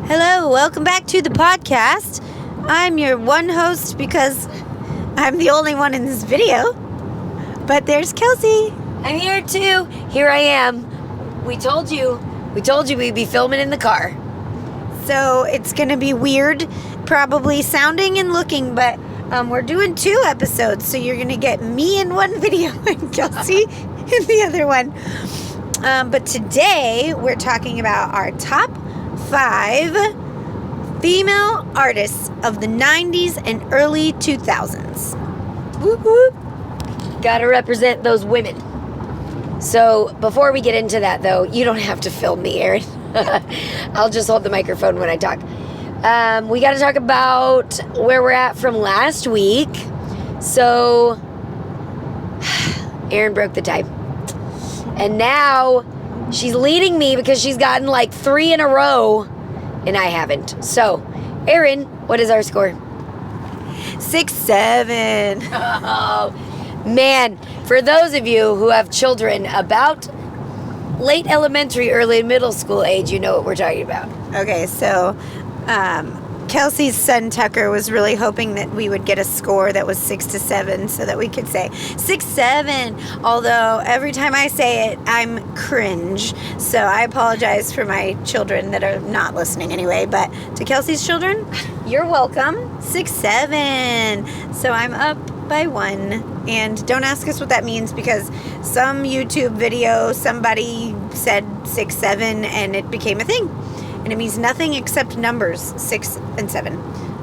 Hello, welcome back to the podcast. I'm your one host because I'm the only one in this video. But there's Kelsey. I'm here too. Here I am. We told you we'd be filming in the car. So it's going to be weird, probably sounding and looking, but we're doing 2 episodes. So you're going to get me in one video and Kelsey in the other one. But today we're talking about our top 5 female artists of the 90s and early 2000s. Whoop whoop. Gotta represent those women. So before we get into that though, you don't have to film me, Erin. I'll just hold the microphone when I talk. We gotta talk about where we're at from last week. So Erin broke the tie. And now she's leading me because she's gotten like 3 in a row and I haven't. So, Erin, what is our score? 6-7. Oh, man. For those of you who have children about late elementary, early middle school age, you know what we're talking about. Okay, so Kelsey's son Tucker was really hoping that we would get a score that was 6-7 so that we could say 6-7. Although every time I say it, I'm cringe. So I apologize for my children that are not listening anyway. But to Kelsey's children, you're welcome. 6-7. So I'm up by 1. And don't ask us what that means because some YouTube video, somebody said 6-7 and it became a thing. And it means nothing except numbers, 6 and 7.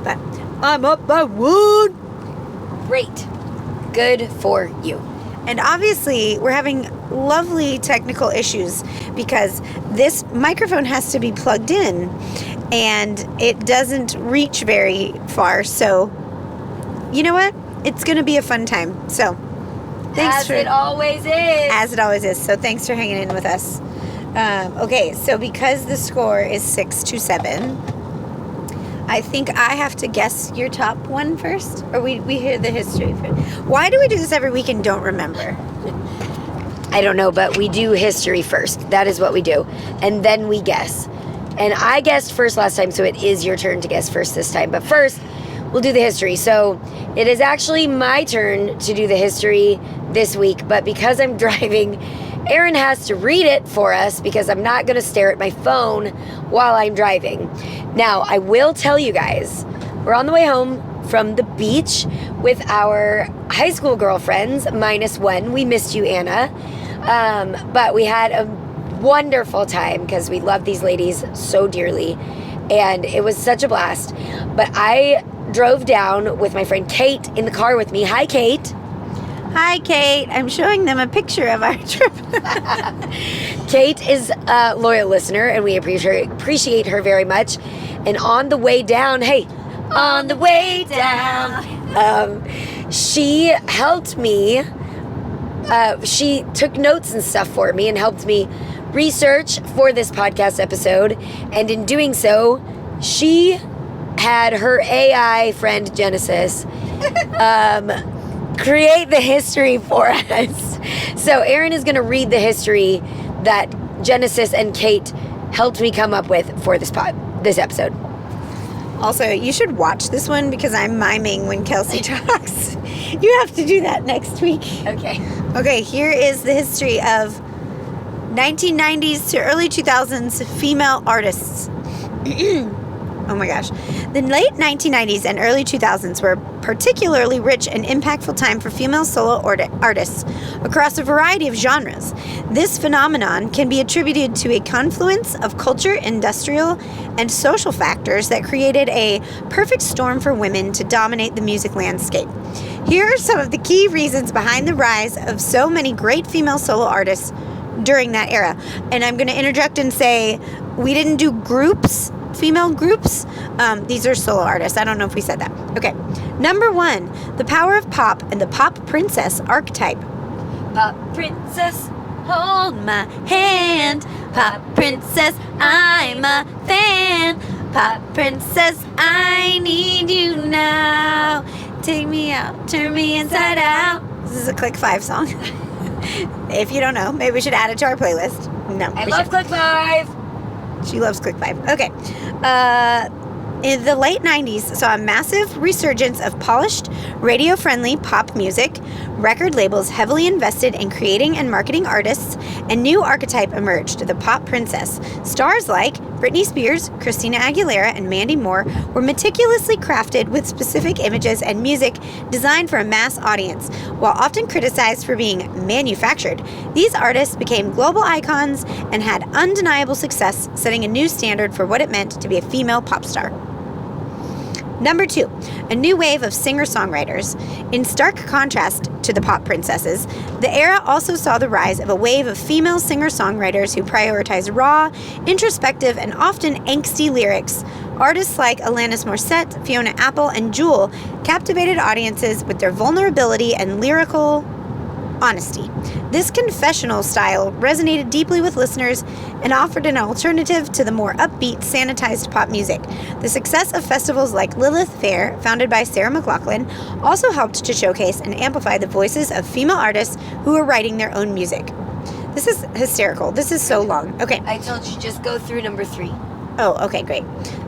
But I'm up by 1. Great. Good for you. And obviously, we're having lovely technical issues because this microphone has to be plugged in. And it doesn't reach very far. So, you know what? It's going to be a fun time. So, thanks As it always is. As it always is. So, thanks for hanging in with us. Okay, so because the score is 6-7, I think I have to guess your top one first, or we hear the history first. Why do we do this every week and don't remember? I don't know, but we do history first. That is what we do. And then we guess. And I guessed first last time, so it is your turn to guess first this time. But first, we'll do the history. So it is actually my turn to do the history this week, but because I'm driving, Erin has to read it for us because I'm not going to stare at my phone while I'm driving. Now, I will tell you guys, we're on the way home from the beach with our high school girlfriends, -1. We missed you, Anna. But we had a wonderful time because we love these ladies so dearly. And it was such a blast. But I drove down with my friend Kate in the car with me. Hi, Kate. Hi, Kate. I'm showing them a picture of our trip. Kate is a loyal listener, and we appreciate her very much. And on the way down, on the way down, she helped me. She took notes and stuff for me and helped me research for this podcast episode. And in doing so, she had her AI friend, Genesis, create the history for us. So Erin is going to read the history that Genesis and Kate helped me come up with for this episode. Also, you should watch this one because I'm miming when Kelsey talks. You have to do that next week. Okay, here is the history of 1990s to early 2000s female artists. Oh my gosh. The late 1990s and early 2000s were a particularly rich and impactful time for female solo artists across a variety of genres. This phenomenon can be attributed to a confluence of culture, industrial, and social factors that created a perfect storm for women to dominate the music landscape. Here are some of the key reasons behind the rise of so many great female solo artists during that era. And I'm going to interject and say we didn't do groups, female groups. These are solo artists. I don't know if we said that. Okay. Number 1, the power of pop and the pop princess archetype. Pop princess, Hold my hand. Pop princess, I'm a fan. Pop princess, I need you now. Take me out, turn me inside out. This is a Click 5 song. If you don't know, maybe we should add it to our playlist. No. I love Click 5. She loves Click 5. Okay. In the late 90s saw a massive resurgence of polished, radio-friendly pop music, record labels heavily invested in creating and marketing artists, a new archetype emerged, the pop princess. Stars like Britney Spears, Christina Aguilera, and Mandy Moore were meticulously crafted with specific images and music designed for a mass audience. While often criticized for being manufactured, these artists became global icons and had undeniable success, setting a new standard for what it meant to be a female pop star. Number 2, a new wave of singer-songwriters. In stark contrast to the pop princesses, the era also saw the rise of a wave of female singer-songwriters who prioritize raw, introspective, and often angsty lyrics. Artists like Alanis Morissette, Fiona Apple, and Jewel captivated audiences with their vulnerability and lyrical honesty. This confessional style resonated deeply with listeners and offered an alternative to the more upbeat, sanitized pop music. The success of festivals like Lilith Fair, founded by Sarah McLachlan, also helped to showcase and amplify the voices of female artists who are writing their own music. This is hysterical. This is so long. Okay. I told you, just go through number 3. Oh, okay, great.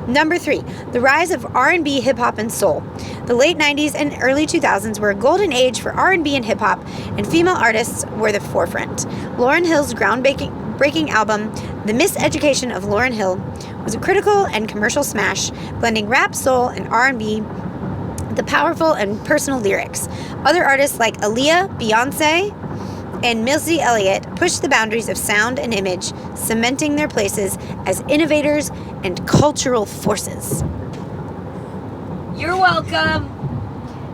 Number 3, the rise of R&B, hip-hop, and soul. The late 90s and early 2000s were a golden age for R&B and hip-hop, and female artists were the forefront. Lauryn Hill's groundbreaking album, The Miseducation of Lauryn Hill, was a critical and commercial smash, blending rap, soul, and R&B, the powerful and personal lyrics. Other artists like Aaliyah, Beyonce, and Missy Elliott pushed the boundaries of sound and image, cementing their places as innovators and cultural forces. You're welcome.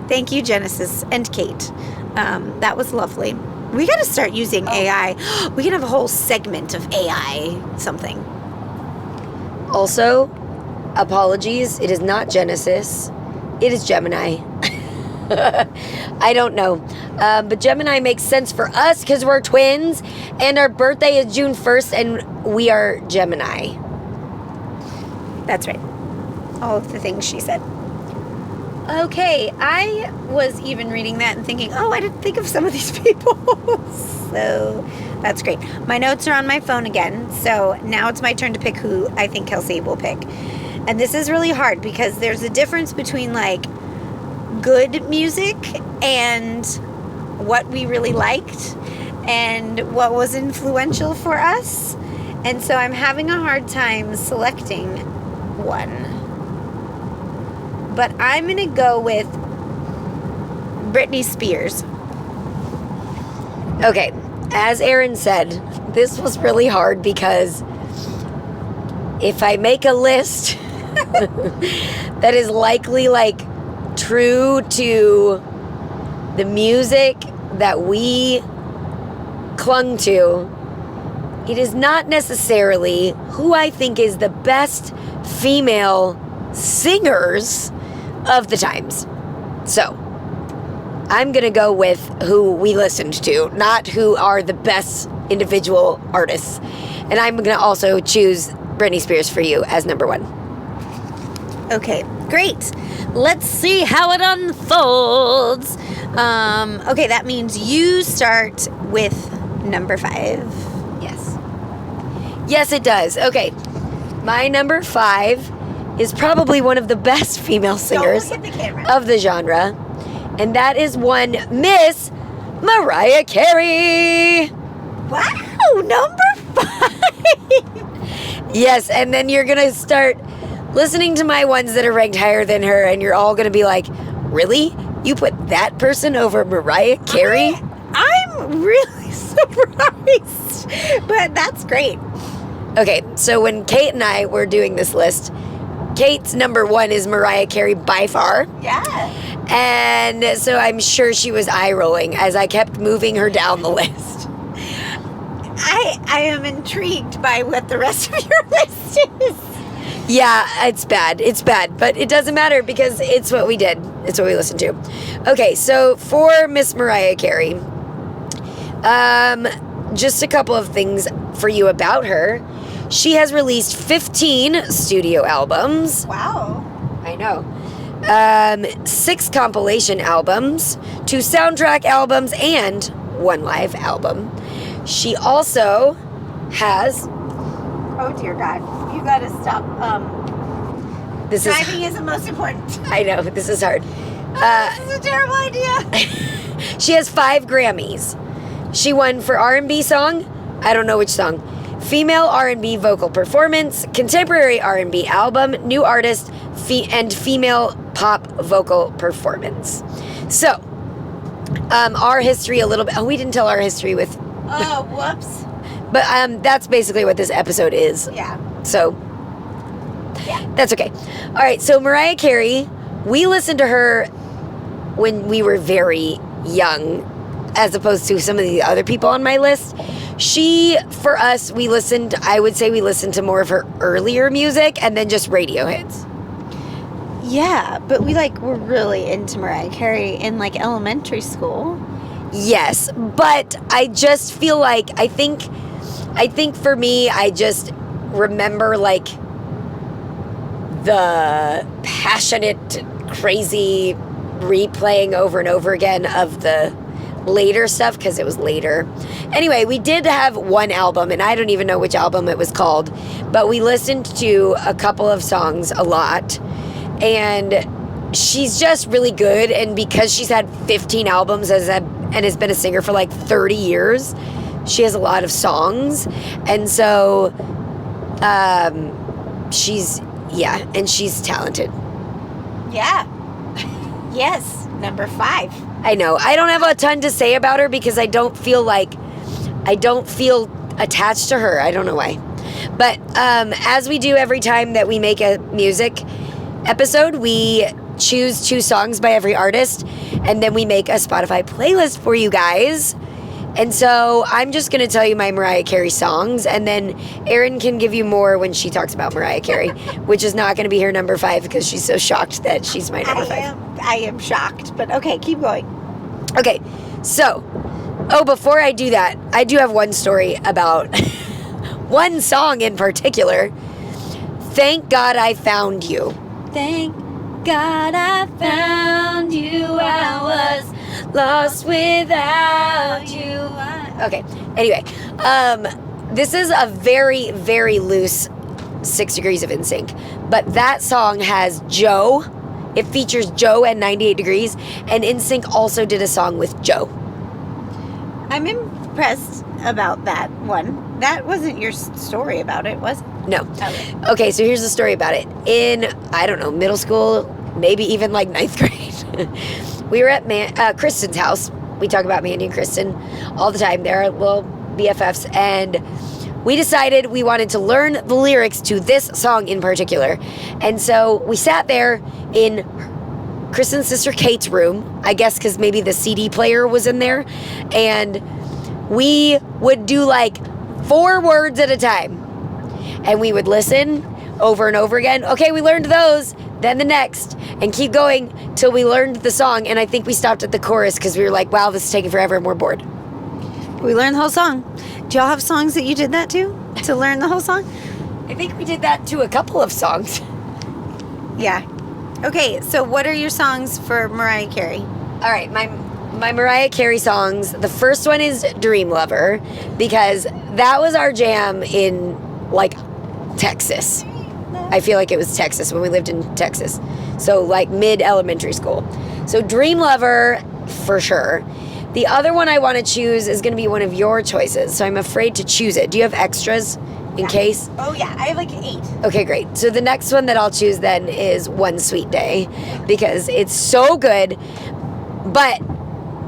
Thank you, Genesis and Kate. That was lovely. We got to start using AI. We can have a whole segment of AI something. Also, apologies. It is not Genesis. It is Gemini. I don't know. But Gemini makes sense for us because we're twins and our birthday is June 1st and we are Gemini. That's right. All of the things she said. Okay, I was even reading that and thinking, oh, I didn't think of some of these people. So that's great. My notes are on my phone again. So now it's my turn to pick who I think Kelsey will pick. And this is really hard because there's a difference between like good music and what we really liked and what was influential for us. And so I'm having a hard time selecting one. But I'm going to go with Britney Spears. Okay, as Erin said, this was really hard because if I make a list that is likely like true to the music that we clung to, it is not necessarily who I think is the best female singers of the times. So, I'm going to go with who we listened to, not who are the best individual artists. And I'm going to also choose Britney Spears for you as number 1. Okay, great. Let's see how it unfolds. Okay, that means you start with number 5. Yes. Yes, it does. Okay. My number 5 is probably one of the best female singers of the genre. And that is one Miss Mariah Carey. Wow, number 5. Yes, and then you're going to start listening to my ones that are ranked higher than her, and you're all going to be like, really? You put that person over Mariah Carey? I'm really surprised, but that's great. Okay, so when Kate and I were doing this list, Kate's number 1 is Mariah Carey by far. Yeah. And so I'm sure she was eye-rolling as I kept moving her down the list. I am intrigued by what the rest of your list is. Yeah, it's bad. It's bad. But it doesn't matter because it's what we did. It's what we listened to. Okay, so for Miss Mariah Carey, just a couple of things for you about her. She has released 15 studio albums. Wow. I know. 6 compilation albums, 2 soundtrack albums, and 1 live album. She also has Oh, dear God. You got to stop. Driving is the most important. I know. This is hard. This is a terrible idea. She has 5 Grammys. She won for R&B song. I don't know which song. Female R&B vocal performance, contemporary R&B album, new artist, and female pop vocal performance. So, our history a little bit. Oh, we didn't tell our history with. Oh, whoops. But that's basically what this episode is. Yeah. So, yeah, that's okay. All right. So Mariah Carey, we listened to her when we were very young, as opposed to some of the other people on my list. For us, I would say we listened to more of her earlier music and then just radio hits. Yeah, but we were really into Mariah Carey in elementary school. Yes, but I just feel like, I think for me, I just remember the passionate, crazy replaying over and over again of the later stuff because it was later. Anyway, we did have one album, and I don't even know which album it was called, but we listened to a couple of songs a lot, and she's just really good. And because she's had 15 albums and has been a singer for 30 years, she has a lot of songs, and so she's talented. Yeah. Yes, number 5. I know. I don't have a ton to say about her because I don't feel attached to her. I don't know why. But as we do every time that we make a music episode, we choose 2 songs by every artist, and then we make a Spotify playlist for you guys. And so I'm just going to tell you my Mariah Carey songs, and then Erin can give you more when she talks about Mariah Carey, which is not going to be her number 5 because she's so shocked that she's my number 5. I am shocked, but okay, keep going. Okay, so, before I do that, I do have one story about one song in particular. Thank God I Found You. Thank God I found you. I was lost without you. Okay, anyway, this is a very, very loose 6 Degrees of NSYNC, but that song has Joe. It features Joe and 98 Degrees, and NSYNC also did a song with Joe. I'm impressed about that one. That wasn't your story about it, was it? No. Okay, so here's the story about it. In, I don't know, middle school, maybe even 9th grade, we were at Kristen's house. We talk about Mandy and Kristen all the time. They're little BFFs, and we decided we wanted to learn the lyrics to this song in particular. And so we sat there in Kristen's sister Kate's room, I guess because maybe the CD player was in there, and we would do 4 words at a time. And we would listen over and over again. Okay, we learned those, then the next, and keep going till we learned the song. And I think we stopped at the chorus because we were like, wow, this is taking forever and we're bored. We learned the whole song. Do y'all have songs that you did that to learn the whole song? I think we did that to a couple of songs. Yeah. Okay, so what are your songs for Mariah Carey? All right, my Mariah Carey songs, the first one is Dream Lover, because that was our jam in, Texas. I feel like it was Texas when we lived in Texas. So, mid-elementary school. So, Dream Lover, for sure. The other one I want to choose is going to be one of your choices, so I'm afraid to choose it. Do you have extras in case? Oh, yeah. I have 8. Okay, great. So the next one that I'll choose then is One Sweet Day, because it's so good, but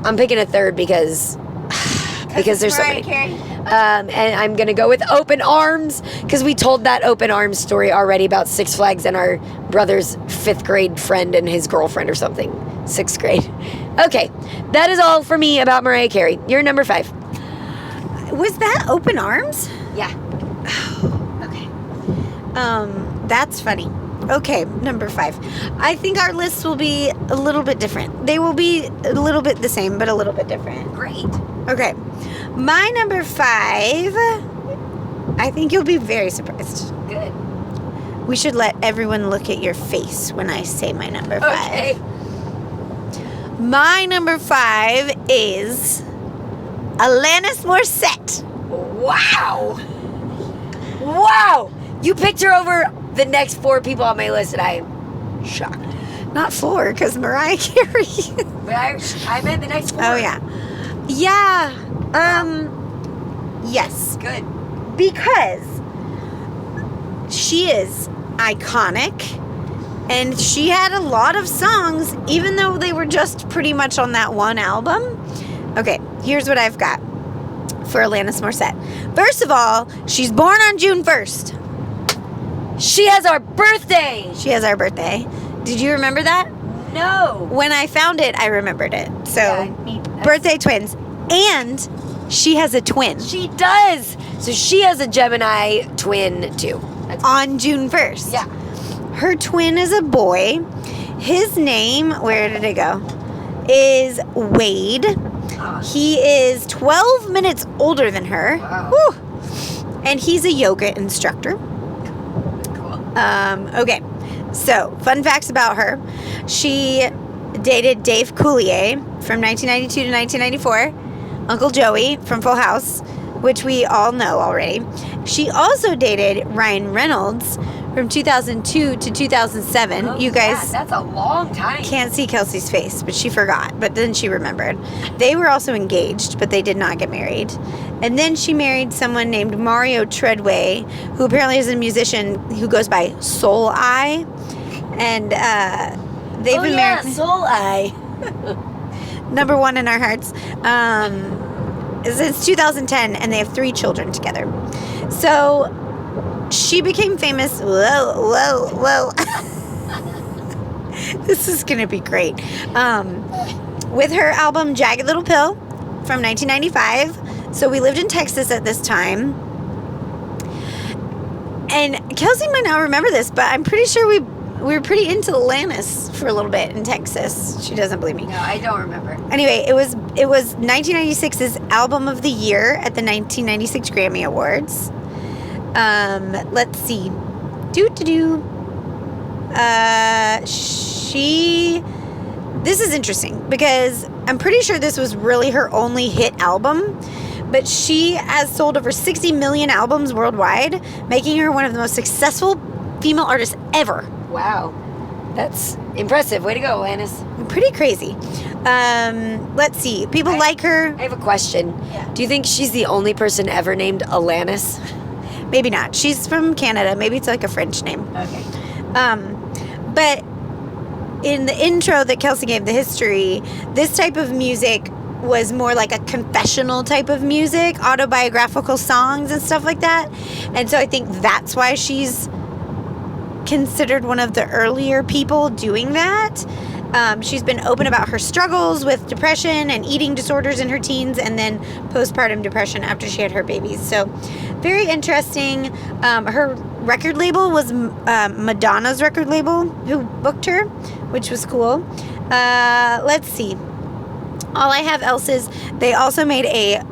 I'm picking a third because there's so many. And I'm going to go with Open Arms, because we told that Open Arms story already about Six Flags and our brother's 5th grade friend and his girlfriend or something. 6th grade. Okay, that is all for me about Mariah Carey. You're number 5. Was that Open Arms? Yeah. Okay. That's funny. Okay, number 5. I think our lists will be a little bit different. They will be a little bit the same, but a little bit different. Great. Okay. My number 5, I think you'll be very surprised. Good. We should let everyone look at your face when I say my number 5. Okay. My number 5 is Alanis Morissette. Wow. Wow! You picked her over the next 4 people on my list, and I am shocked. Not 4, because Mariah Carey. But I meant the next 4. Oh, yeah. Yeah. Yes. Good. Because she is iconic. And she had a lot of songs, even though they were just pretty much on that one album. Okay, here's what I've got for Alanis Morissette. First of all, she's born on June 1st. She has our birthday. She has our birthday. Did you remember that? No. When I found it, I remembered it. So, Yeah, birthday twins. And she has a twin. She does. So she has a Gemini twin, too. On June 1st. Yeah. Her twin is a boy. His name, where did it go? Is Wade. He is 12 minutes older than her. Wow. Whew. And he's a yoga instructor. Cool. Okay. So, fun facts about her. She dated Dave Coulier from 1992 to 1994. Uncle Joey from Full House, which we all know already. She also dated Ryan Reynolds from 2002 to 2007. Oh, you guys that's a long time. can't see Kelsey's face, but she forgot. But then she remembered. They were also engaged, but they did not get married. And then she married someone named Mario Treadway, who apparently is a musician who goes by Soul Eye. And they've been married. Soul Eye. Number 1 in our hearts. Since 2010, and they have 3 children together. So she became famous. Whoa. This is going to be great. With her album Jagged Little Pill from 1995. So we lived in Texas at this time. And Kelsey might not remember this, but I'm pretty sure we were pretty into Alanis for a little bit in Texas. She doesn't believe me. No, I don't remember. Anyway, it was 1996's Album of the Year at the 1996 Grammy Awards. Let's see. This is interesting because I'm pretty sure this was really her only hit album, but she has sold over 60 million albums worldwide, making her one of the most successful female artists ever. Wow. That's impressive. Way to go, Alanis. Pretty crazy. Let's see. People like her. I have a question. Yeah. Do you think she's the only person ever named Alanis? Maybe not. She's from Canada. Maybe it's like a French name. Okay. But in the intro that Kelsey gave, the history, this type of music was more like a confessional type of music, autobiographical songs and stuff like that. And so I think that's why she's considered one of the earlier people doing that. She's been open about her struggles with depression and eating disorders in her teens and then postpartum depression after she had her babies. So very interesting. Her record label was Madonna's record label who booked her, which was cool. Let's see. All I have else is they also made a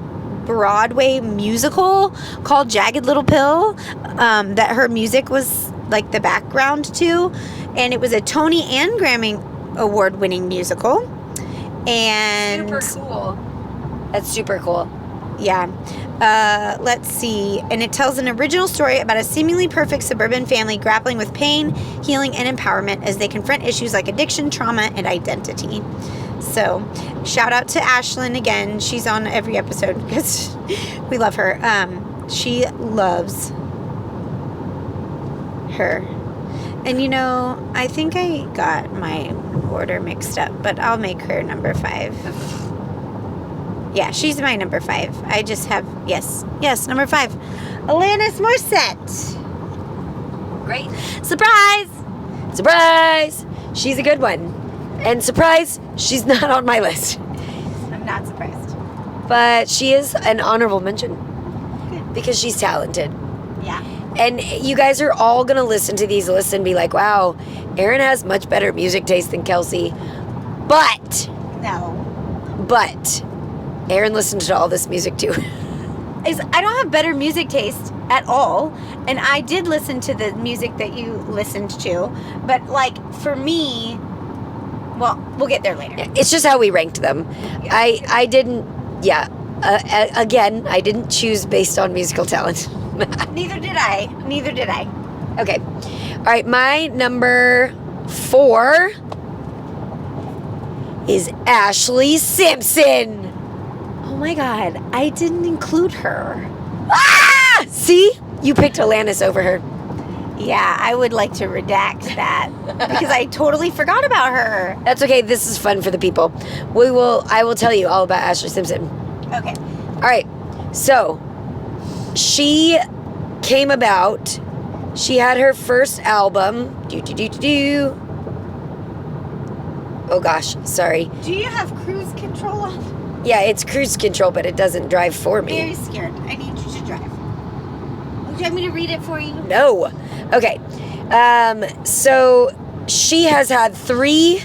Broadway musical called Jagged Little Pill that her music was like the background to, and it was a Tony and Grammy award-winning musical. And super cool. That's super cool. Yeah. Let's see. And it tells an original story about a seemingly perfect suburban family grappling with pain, healing, and empowerment as they confront issues like addiction, trauma, and identity. So, shout out to Ashlyn again. She's on every episode because we love her. She loves her. And you know, I think I got my order mixed up, but I'll make her number 5. Yeah, she's my number 5. I just have, yes, number 5. Alanis Morissette. Great. Surprise! Surprise! She's a good one. And surprise, she's not on my list. I'm not surprised. But she is an honorable mention. Because she's talented. Yeah. And you guys are all going to listen to these lists and be like, wow, Erin has much better music taste than Kelsey. But Erin listens to all this music too. I don't have better music taste at all. And I did listen to the music that you listened to. But like, for me, well, we'll get there later. Yeah, it's just how we ranked them. Yeah. I didn't, again, I didn't choose based on musical talent. Neither did I. Okay. All right, my number 4 is Ashley Simpson. Oh my God, I didn't include her. Ah! See? You picked Alanis over her. Yeah, I would like to redact that because I totally forgot about her. That's okay. This is fun for the people. I will tell you all about Ashley Simpson. Okay. All right. So, she came about. She had her first album. Oh gosh, sorry. Do you have cruise control on? Yeah, it's cruise control, but it doesn't drive for me. Very scared. I need you to drive. Would you like me to read it for you? No. Okay. So she has had 3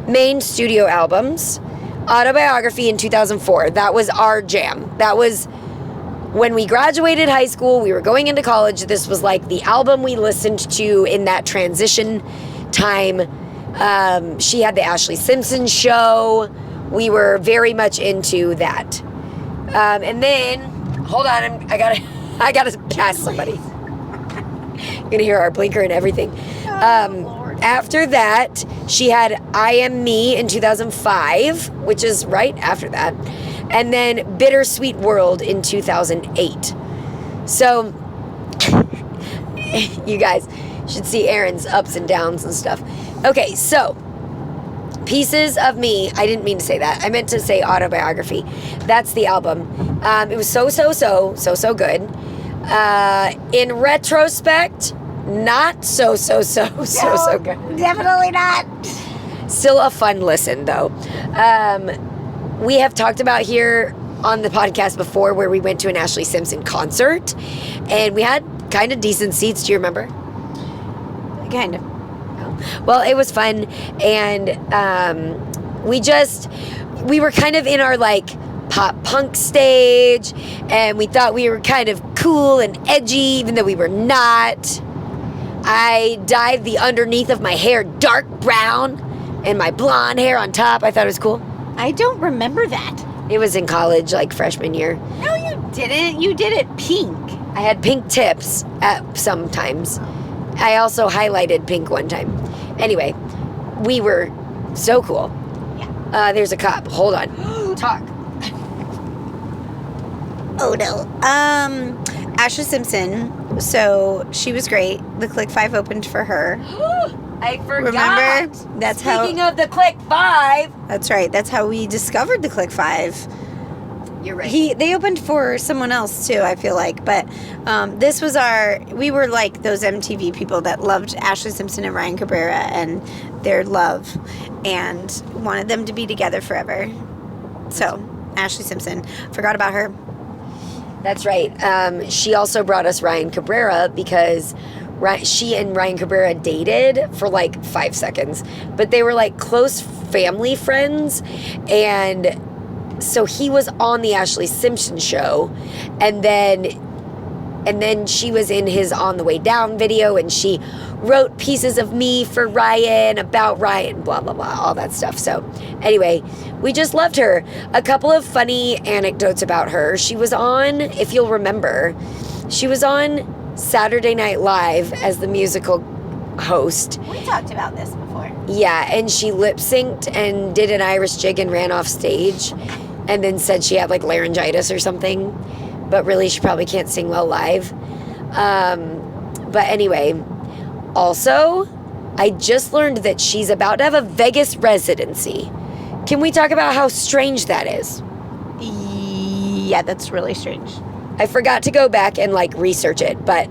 main studio albums. Autobiography in 2004. That was our jam. That was when we graduated high school. We were going into college. This was like the album we listened to in that transition time. She had the Ashley Simpson show. We were very much into that. And then, hold on, I gotta pass somebody. You're gonna hear our blinker and everything. After that, she had I Am Me in 2005, which is right after that. And then Bittersweet World in 2008. So, you guys should see Erin's ups and downs and stuff. Okay, so, Pieces of Me. I didn't mean to say that. I meant to say Autobiography. That's the album. It was so good. In retrospect, not so good. Definitely not. Still a fun listen, though. We have talked about here on the podcast before where we went to an Ashley Simpson concert, and we had kind of decent seats. Do you remember? Kind of. Well, it was fun, and we were kind of in our like pop punk stage, and we thought we were kind of cool and edgy, even though we were not. I dyed the underneath of my hair dark brown and my blonde hair on top. I thought it was cool. I don't remember that. It was in college, like freshman year. No, you didn't. You did it pink. I had pink tips at sometimes. I also highlighted pink one time. Anyway, we were so cool. Yeah. There's a cop. Hold on. Talk. Oh no. Ashley Simpson. So she was great. The Click 5 opened for her. I forgot. Remember? Speaking of the Click 5. That's right. That's how we discovered the Click 5. You're right. They opened for someone else too, I feel like. But this was we were like those MTV people that loved Ashley Simpson and Ryan Cabrera and their love and wanted them to be together forever. So, Ashley Simpson. Forgot about her. That's right. She also brought us Ryan Cabrera because she and Ryan Cabrera dated for like 5 seconds. But they were like close family friends, and so he was on the Ashley Simpson show, and then she was in his On the Way Down video, and she wrote Pieces of Me for Ryan, about Ryan, blah, blah, blah, all that stuff. So anyway, we just loved her. A couple of funny anecdotes about her. She was on, if you'll remember, she was on Saturday Night Live as the musical host. We talked about this before. Yeah, and she lip-synced and did an Irish jig and ran off stage and then said she had like laryngitis or something, but really she probably can't sing well live. But anyway, also, I just learned that she's about to have a Vegas residency. Can we talk about how strange that is? Yeah, that's really strange. I forgot to go back and like research it, but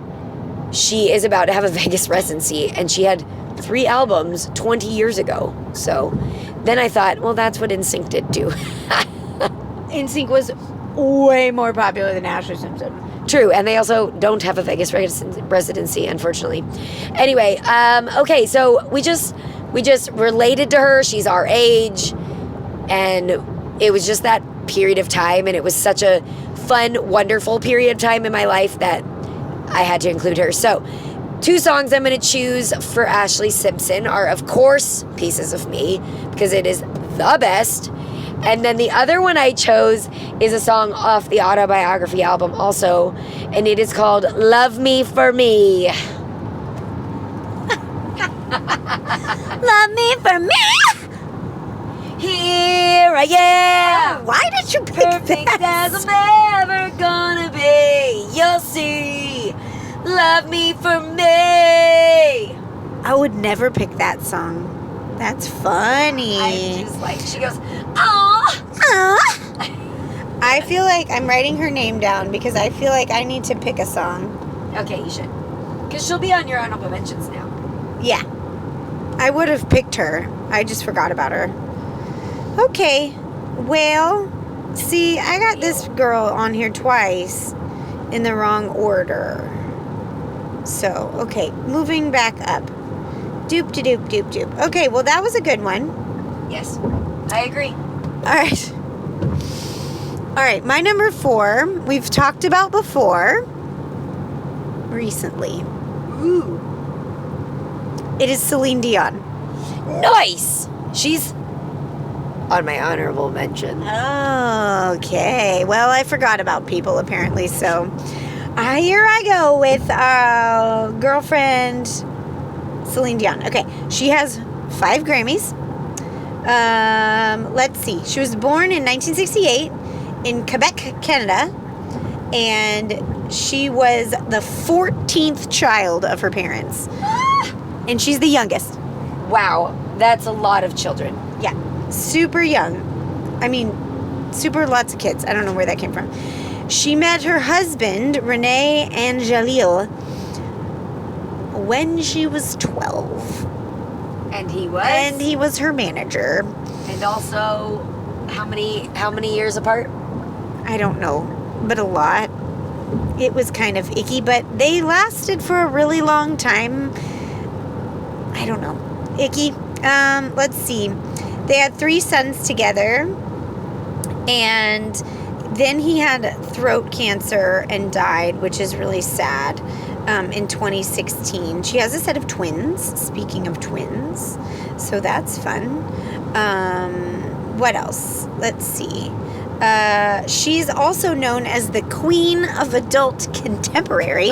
she is about to have a Vegas residency, and she had 3 albums 20 years ago. So then I thought, well, that's what NSYNC did too. NSYNC was way more popular than Ashley Simpson. True, and they also don't have a Vegas residency, unfortunately. Anyway, okay, so we just related to her. She's our age, and it was just that period of time, and it was such a fun, wonderful period of time in my life that I had to include her. So 2 songs I'm going to choose for Ashley Simpson are, of course, Pieces of Me, because it is the best. And then the other one I chose is a song off the Autobiography album also, and it is called Love Me for Me. Love me for me. Here I am. Why did you pick Perfect that? as I'm ever gonna be. You'll see. Love me for me. I would never pick that song. That's funny. I'm just like, she goes, aw. I feel like I'm writing her name down because I feel like I need to pick a song. Okay, you should. Because she'll be on your honorable mentions now. Yeah. I would have picked her. I just forgot about her. Okay. Well, see, I got this girl on here twice in the wrong order. So, okay. Moving back up. Doop de doop doop doop. Okay, well, that was a good one. Yes, I agree. All right, my number 4, we've talked about before recently. Ooh. It is Celine Dion. Nice. She's on my honorable mention. Okay, well, I forgot about people apparently, so here I go with girlfriend Celine Dion. Okay, she has 5 Grammys. Let's see. She was born in 1968 in Quebec, Canada, and she was the 14th child of her parents. And she's the youngest. Wow, that's a lot of children. Yeah, super young. I mean, super lots of kids. I don't know where that came from. She met her husband, René Angelil, when she was 12. And he was? And he was her manager. And also, how many years apart? I don't know, but a lot. It was kind of icky, but they lasted for a really long time. I don't know. Icky. Let's see. They had 3 sons together, and then he had throat cancer and died, which is really sad, in 2016. She has a set of twins, speaking of twins, so that's fun. What else? Let's see. She's also known as the Queen of Adult Contemporary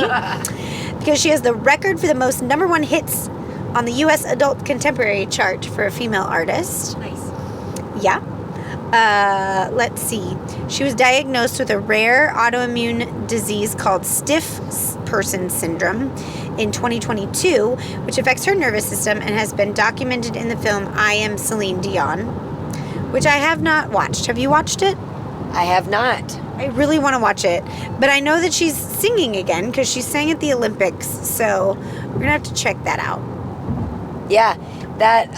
because she has the record for the most #1 hits on the U.S. Adult Contemporary chart for a female artist. Nice. Yeah. Let's see. She was diagnosed with a rare autoimmune disease called stiff person syndrome in 2022, which affects her nervous system and has been documented in the film I Am Celine Dion, which I have not watched. Have you watched it? I have not. I really want to watch it, but I know that she's singing again because she sang at the Olympics, so we're going to have to check that out. Yeah, that,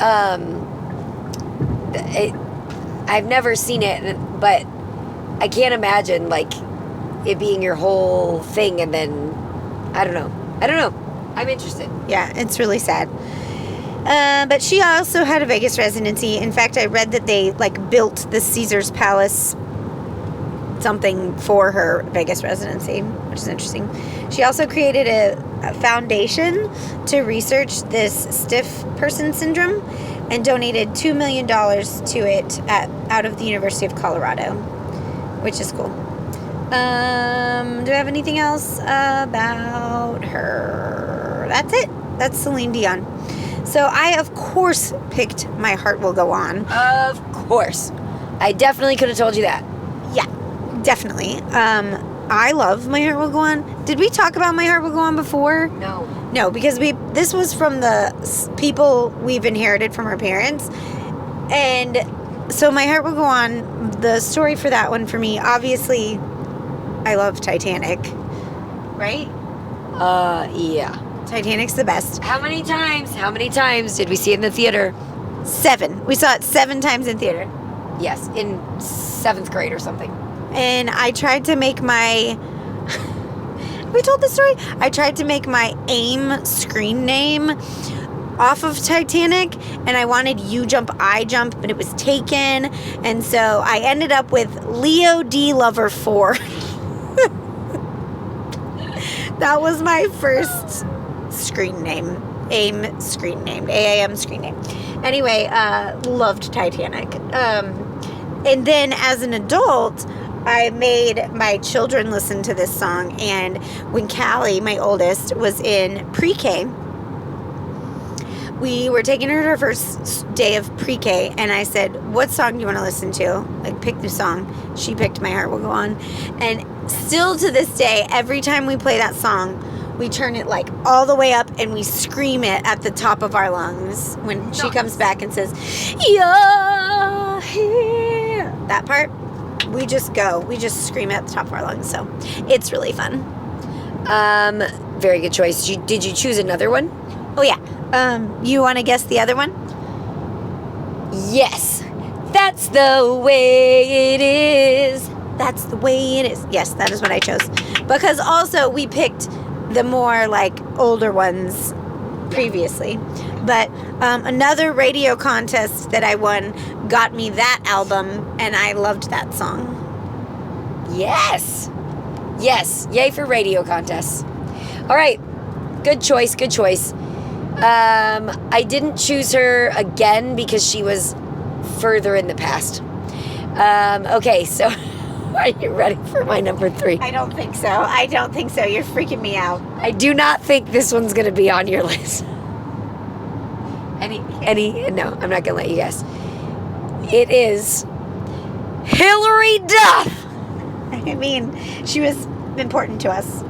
I've never seen it, but I can't imagine, like, it being your whole thing, and then, I don't know. I'm interested. Yeah, it's really sad. But she also had a Vegas residency. In fact, I read that they, like, built the Caesar's Palace something for her Vegas residency, which is interesting. She also created a foundation to research this stiff person syndrome and donated $2 million to it out of the University of Colorado, which is cool. Do I have anything else about her? That's it. That's Celine Dion. So I, of course, picked My Heart Will Go On. Of course. I definitely could have told you that. Yeah, definitely. I love My Heart Will Go On. Did we talk about My Heart Will Go On before? No. No, because this was from the people we've inherited from our parents. And so My Heart Will Go On, the story for that one for me, obviously, I love Titanic. Right? Yeah. Titanic's the best. How many times did we see it in the theater? 7. We saw it 7 times in theater. Yes, in 7th grade or something. And I tried to make my... we told the story? I tried to make my AIM screen name off of Titanic, and I wanted You Jump, I Jump, but it was taken. And so I ended up with Leo D. Lover 4. That was my first screen name. AIM screen name. AIM screen name. Anyway, loved Titanic. And then as an adult, I made my children listen to this song, and when Callie, my oldest, was in pre-K, we were taking her to her first day of pre-K, and I said, what song do you want to listen to? Like, pick the song. She picked My Heart Will Go On. And still to this day, every time we play that song, we turn it like all the way up and we scream it at the top of our lungs when she comes back and says, "You're here." That part, we just scream it at the top of our lungs. So it's really fun. Very good choice. Did you choose another one? Oh yeah. You want to guess the other one? Yes. That's the way it is. That's the way it is. Yes, that is what I chose. Because also we picked the more like older ones previously. But another radio contest that I won got me that album, and I loved that song. Yes. Yes. Yay for radio contests. All right. Good choice. Good choice. I didn't choose her again because she was further in the past. Okay, so are you ready for my number 3? I don't think so. I don't think so. You're freaking me out. I do not think this one's going to be on your list. No, I'm not going to let you guess. It is Hillary Duff. I mean, she was important to us.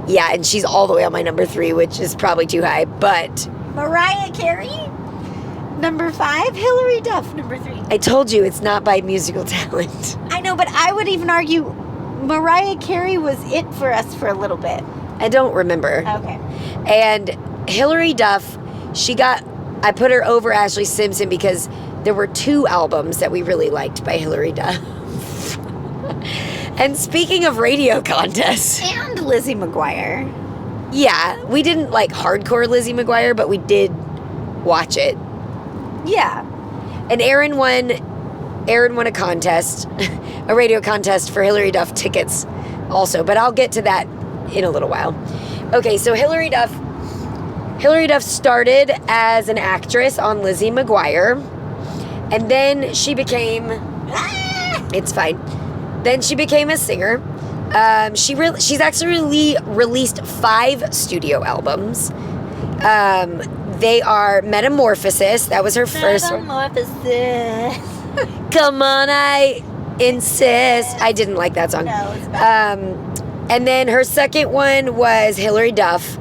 Yeah, and she's all the way on my number 3, which is probably too high, but... Mariah Carey, number 5. Hillary Duff, number 3. I told you it's not by musical talent. I know, but I would even argue Mariah Carey was it for us for a little bit. I don't remember. Okay. And Hillary Duff, I put her over Ashley Simpson because there were 2 albums that we really liked by Hillary Duff. And speaking of radio contests. And Lizzie McGuire. Yeah, we didn't like hardcore Lizzie McGuire, but we did watch it. Yeah. And Aaron won a contest, a radio contest for Hillary Duff tickets also, but I'll get to that in a little while. Okay, so Hillary Duff started as an actress on Lizzie McGuire, and then she became... It's fine. Then she became a singer. She's actually released 5 studio albums. They are Metamorphosis. That was her first one. Metamorphosis. Come on, I insist. I didn't like that song. No, it's bad. And then her second one was Hillary Duff.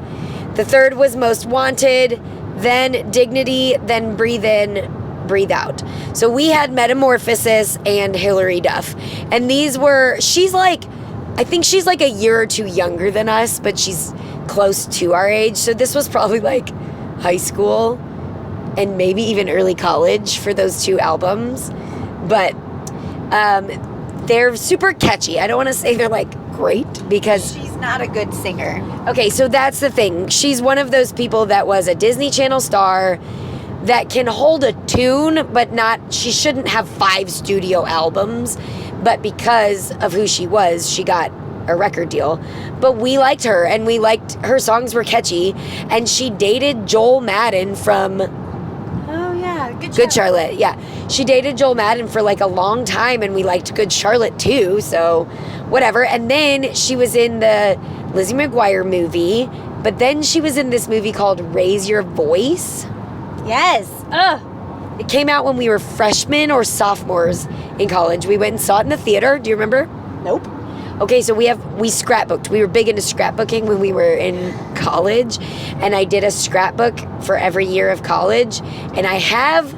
The third was Most Wanted, then Dignity, then Breathe In, Breathe Out. So we had Metamorphosis and Hillary Duff. And I think she's like a year or 2 younger than us, but she's close to our age. So this was probably like high school and maybe even early college for those 2 albums. But they're super catchy. I don't want to say they're like great because she's not a good singer. Okay, so that's the thing. She's one of those people that was a Disney Channel star that can hold a tune, but she shouldn't have 5 studio albums. But because of who she was, she got a record deal. But we liked her, and we liked her songs were catchy. And she dated Joel Madden from... Oh, yeah. Good Charlotte, yeah. She dated Joel Madden for like a long time, and we liked Good Charlotte too, so whatever. And then she was in the Lizzie McGuire movie, but then she was in this movie called Raise Your Voice. Yes. It came out when we were freshmen or sophomores in college. We went and saw it in the theater. Do you remember? Nope. Okay, so we scrapbooked. We were big into scrapbooking when we were in college, and I did a scrapbook for every year of college, and I have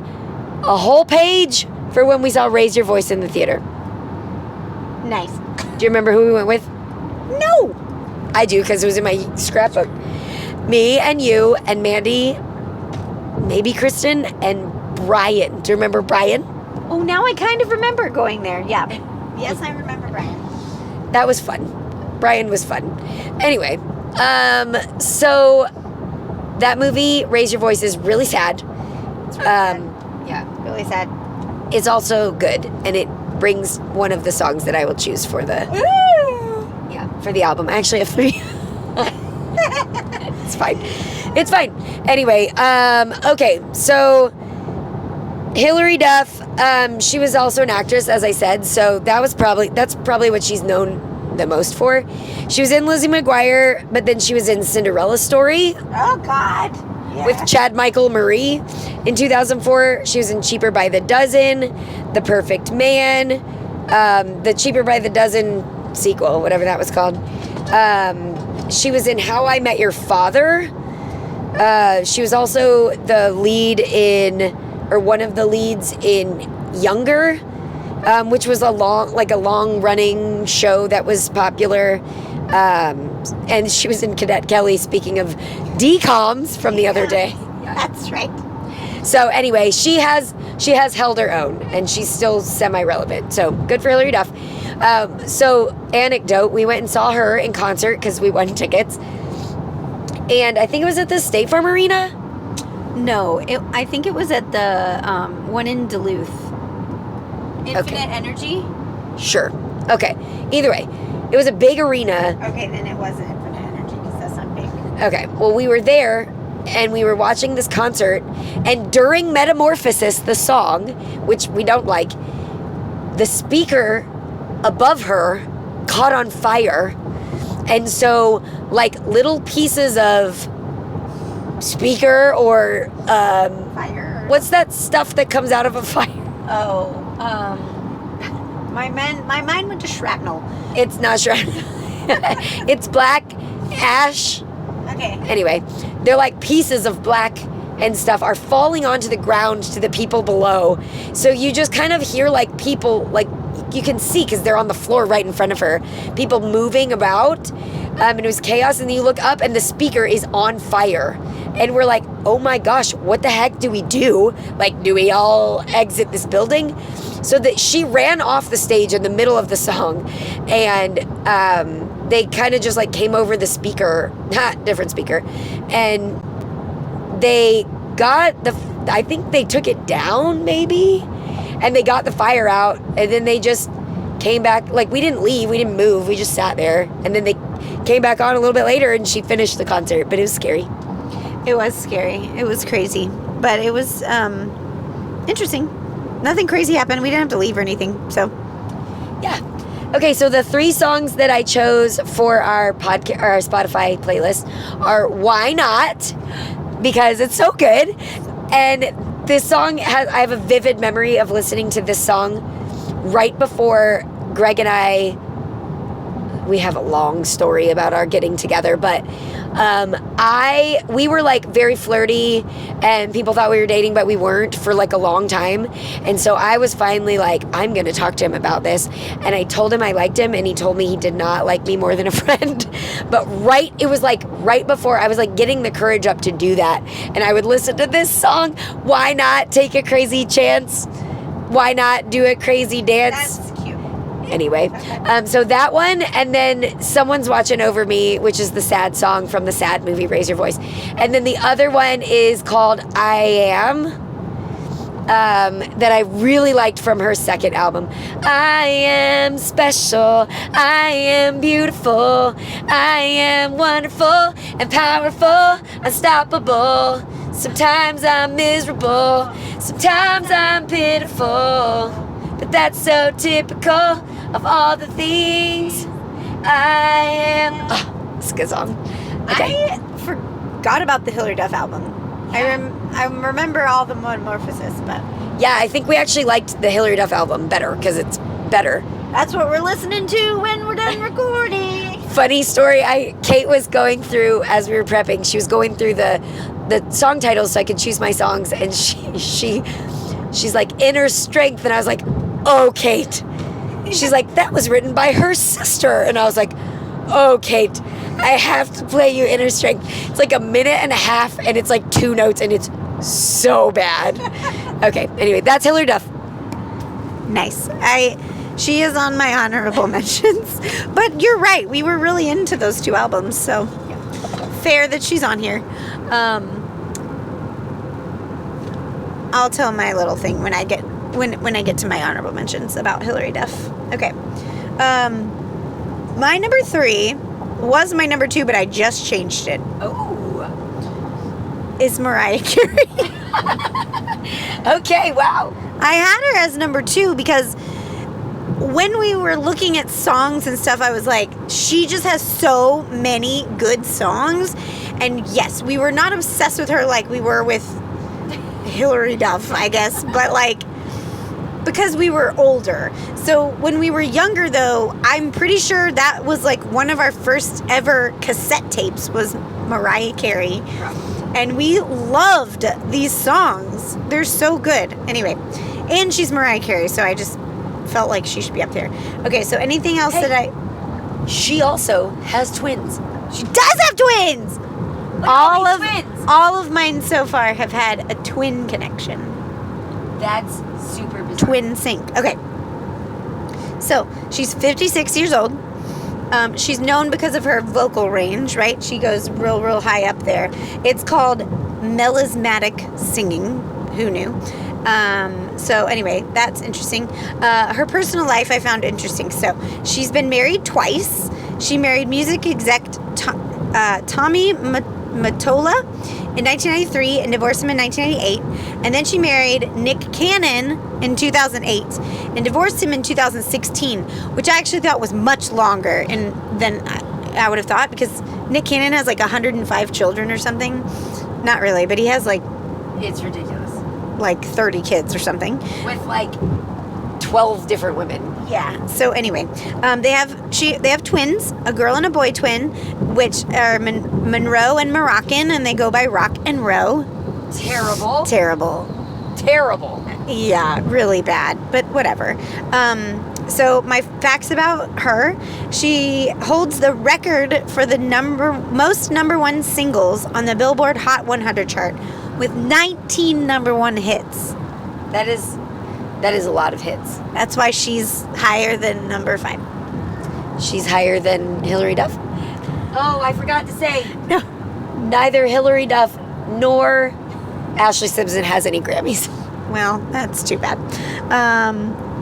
a whole page for when we saw Raise Your Voice in the theater. Nice. Do you remember who we went with? No. I do, because it was in my scrapbook. Me and you and Mandy, maybe Kristen, and Brian. Do you remember Brian? Oh, now I kind of remember going there. Yeah. Yes, I remember Brian. That was fun. Brian was fun. Anyway, so that movie, Raise Your Voice, is really sad. It's really sad. Yeah, really sad. It's also good, and it brings one of the songs that I will choose for the for the album. I actually have 3. It's fine. It's fine. Anyway, okay, so Hilary Duff, she was also an actress, as I said, so that's probably what she's known the most for. She was in Lizzie McGuire, but then she was in Cinderella Story. Oh, God. Yeah. With Chad Michael Murray. In 2004, she was in Cheaper by the Dozen, The Perfect Man, the Cheaper by the Dozen sequel, whatever that was called. She was in How I Met Your Father. She was also the lead or one of the leads in Younger, which was a long running show that was popular. And she was in Cadet Kelly, speaking of DComs from the other day. That's right. So anyway, she has held her own, and she's still semi-relevant. So good for Hilary Duff. So anecdote, we went and saw her in concert because we won tickets. And I think it was at the State Farm Arena. No, I think it was at the one in Duluth. Infinite Energy? Sure. Okay. Either way, it was a big arena. Okay, then it wasn't Infinite Energy because that's not big. Okay. Well, we were there, and we were watching this concert, and during Metamorphosis, the song, which we don't like, the speaker above her caught on fire. And so, like, little pieces of speaker or fire. What's that stuff that comes out of a fire? Oh, my mind went to shrapnel. It's not shrapnel. It's black ash. Okay. Anyway, they're like pieces of black and stuff are falling onto the ground to the people below. So you just kind of hear like people, like you can see because they're on the floor right in front of her, people moving about. And it was chaos. And then you look up and the speaker is on fire. And we're like, oh my gosh, what the heck do we do? Like, do we all exit this building? So that she ran off the stage in the middle of the song. And they kind of just like came over the speaker, different speaker. And they got I think they took it down maybe. And they got the fire out. And then they just came back. Like, we didn't leave. We didn't move. We just sat there. And then they came back on a little bit later and she finished the concert. But it was scary. It was scary. It was crazy. But it was interesting. Nothing crazy happened. We didn't have to leave or anything. So, yeah. Okay, so the 3 songs that I chose for our Spotify playlist are Why Not? Because it's so good. And this song I have a vivid memory of listening to this song right before Greg and we have a long story about our getting together, but we were like very flirty and people thought we were dating, but we weren't for like a long time. And so I was finally like, I'm going to talk to him about this. And I told him I liked him and he told me he did not like me more than a friend. But it was like right before I was like getting the courage up to do that. And I would listen to this song. Why not take a crazy chance? Why not do a crazy dance? That's cute. Anyway, so that one, and then Someone's Watching Over Me, which is the sad song from the sad movie Raise Your Voice. And then the other one is called I Am, that I really liked from her second album. I am special, I am beautiful, I am wonderful and powerful, unstoppable. Sometimes I'm miserable, sometimes I'm pitiful, but that's so typical of all the things I am. Oh, it's a good song. Okay. I forgot about the Hilary Duff album. Yeah. I remember all the Metamorphosis, but... Yeah, I think we actually liked the Hilary Duff album better because it's better. That's what we're listening to when we're done recording. Funny story, Kate was going through, as we were prepping, she was going through the song titles so I could choose my songs, and she's like, Inner Strength, and I was like, oh, Kate. She's like, that was written by her sister. And I was like, oh, Kate, I have to play you Inner Strength. It's like 1.5 minutes, and it's like 2 notes, and it's so bad. Okay, anyway, that's Hilary Duff. Nice. She is on my honorable mentions. But you're right, we were really into those 2 albums, so fair that she's on here. I'll tell my little thing when I get to my honorable mentions about Hilary Duff. Okay. My number 3 was my number 2, but I just changed it. Oh. is Mariah Carey. Okay, wow. I had her as number 2 because when we were looking at songs and stuff, I was like, she just has so many good songs. And yes, we were not obsessed with her like we were with Hilary Duff, I guess, but like, because we were older. So when we were younger, though, I'm pretty sure that was like one of our first ever cassette tapes was Mariah Carey. And we loved these songs. They're so good. Anyway, and she's Mariah Carey, so I just felt like she should be up there. Okay, so anything else She also has twins. She does have twins! Twins. All of mine so far have had a twin connection. That's super bizarre. TwiNSYNC. Okay. So, she's 56 years old. She's known because of her vocal range, right? She goes real high up there. It's called melismatic singing. Who knew? So anyway, that's interesting. Her personal life I found interesting. So she's been married twice. She married music exec Tommy Mottola in 1993 and divorced him in 1998. And then she married Nick Cannon in 2008 and divorced him in 2016, which I actually thought was much longer than I would have thought, because Nick Cannon has like 105 children or something. Not really, but he has like... It's ridiculous. Like 30 kids or something. With like 12 different women. Yeah. So anyway, they have twins, a girl and a boy twin, which are Monroe and Moroccan, and they go by Rock and Row. Terrible. Yeah, really bad, but whatever. So my facts about her: she holds the record for the most number 1 singles on the Billboard Hot 100 chart, with 19 number 1 hits. That is a lot of hits. That's why she's higher than number 5. She's higher than Hilary Duff. Oh, I forgot to say. No. Neither Hilary Duff nor Ashley Simpson has any Grammys. Well, that's too bad.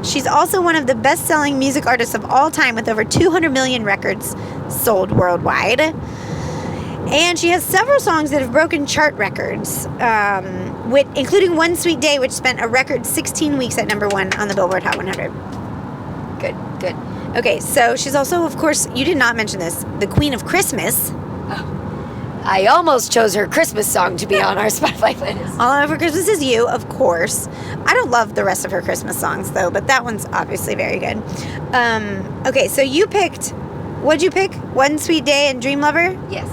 She's also one of the best-selling music artists of all time, with over 200 million records sold worldwide. And she has several songs that have broken chart records, including One Sweet Day, which spent a record 16 weeks at number 1 on the Billboard Hot 100. Good. Okay, so she's also, of course, you did not mention this, the Queen of Christmas. I almost chose her Christmas song to be on our Spotify playlist. All Over Christmas Is You, of course. I don't love the rest of her Christmas songs, though, but that one's obviously very good. Okay, so what'd you pick? One Sweet Day and Dream Lover? Yes.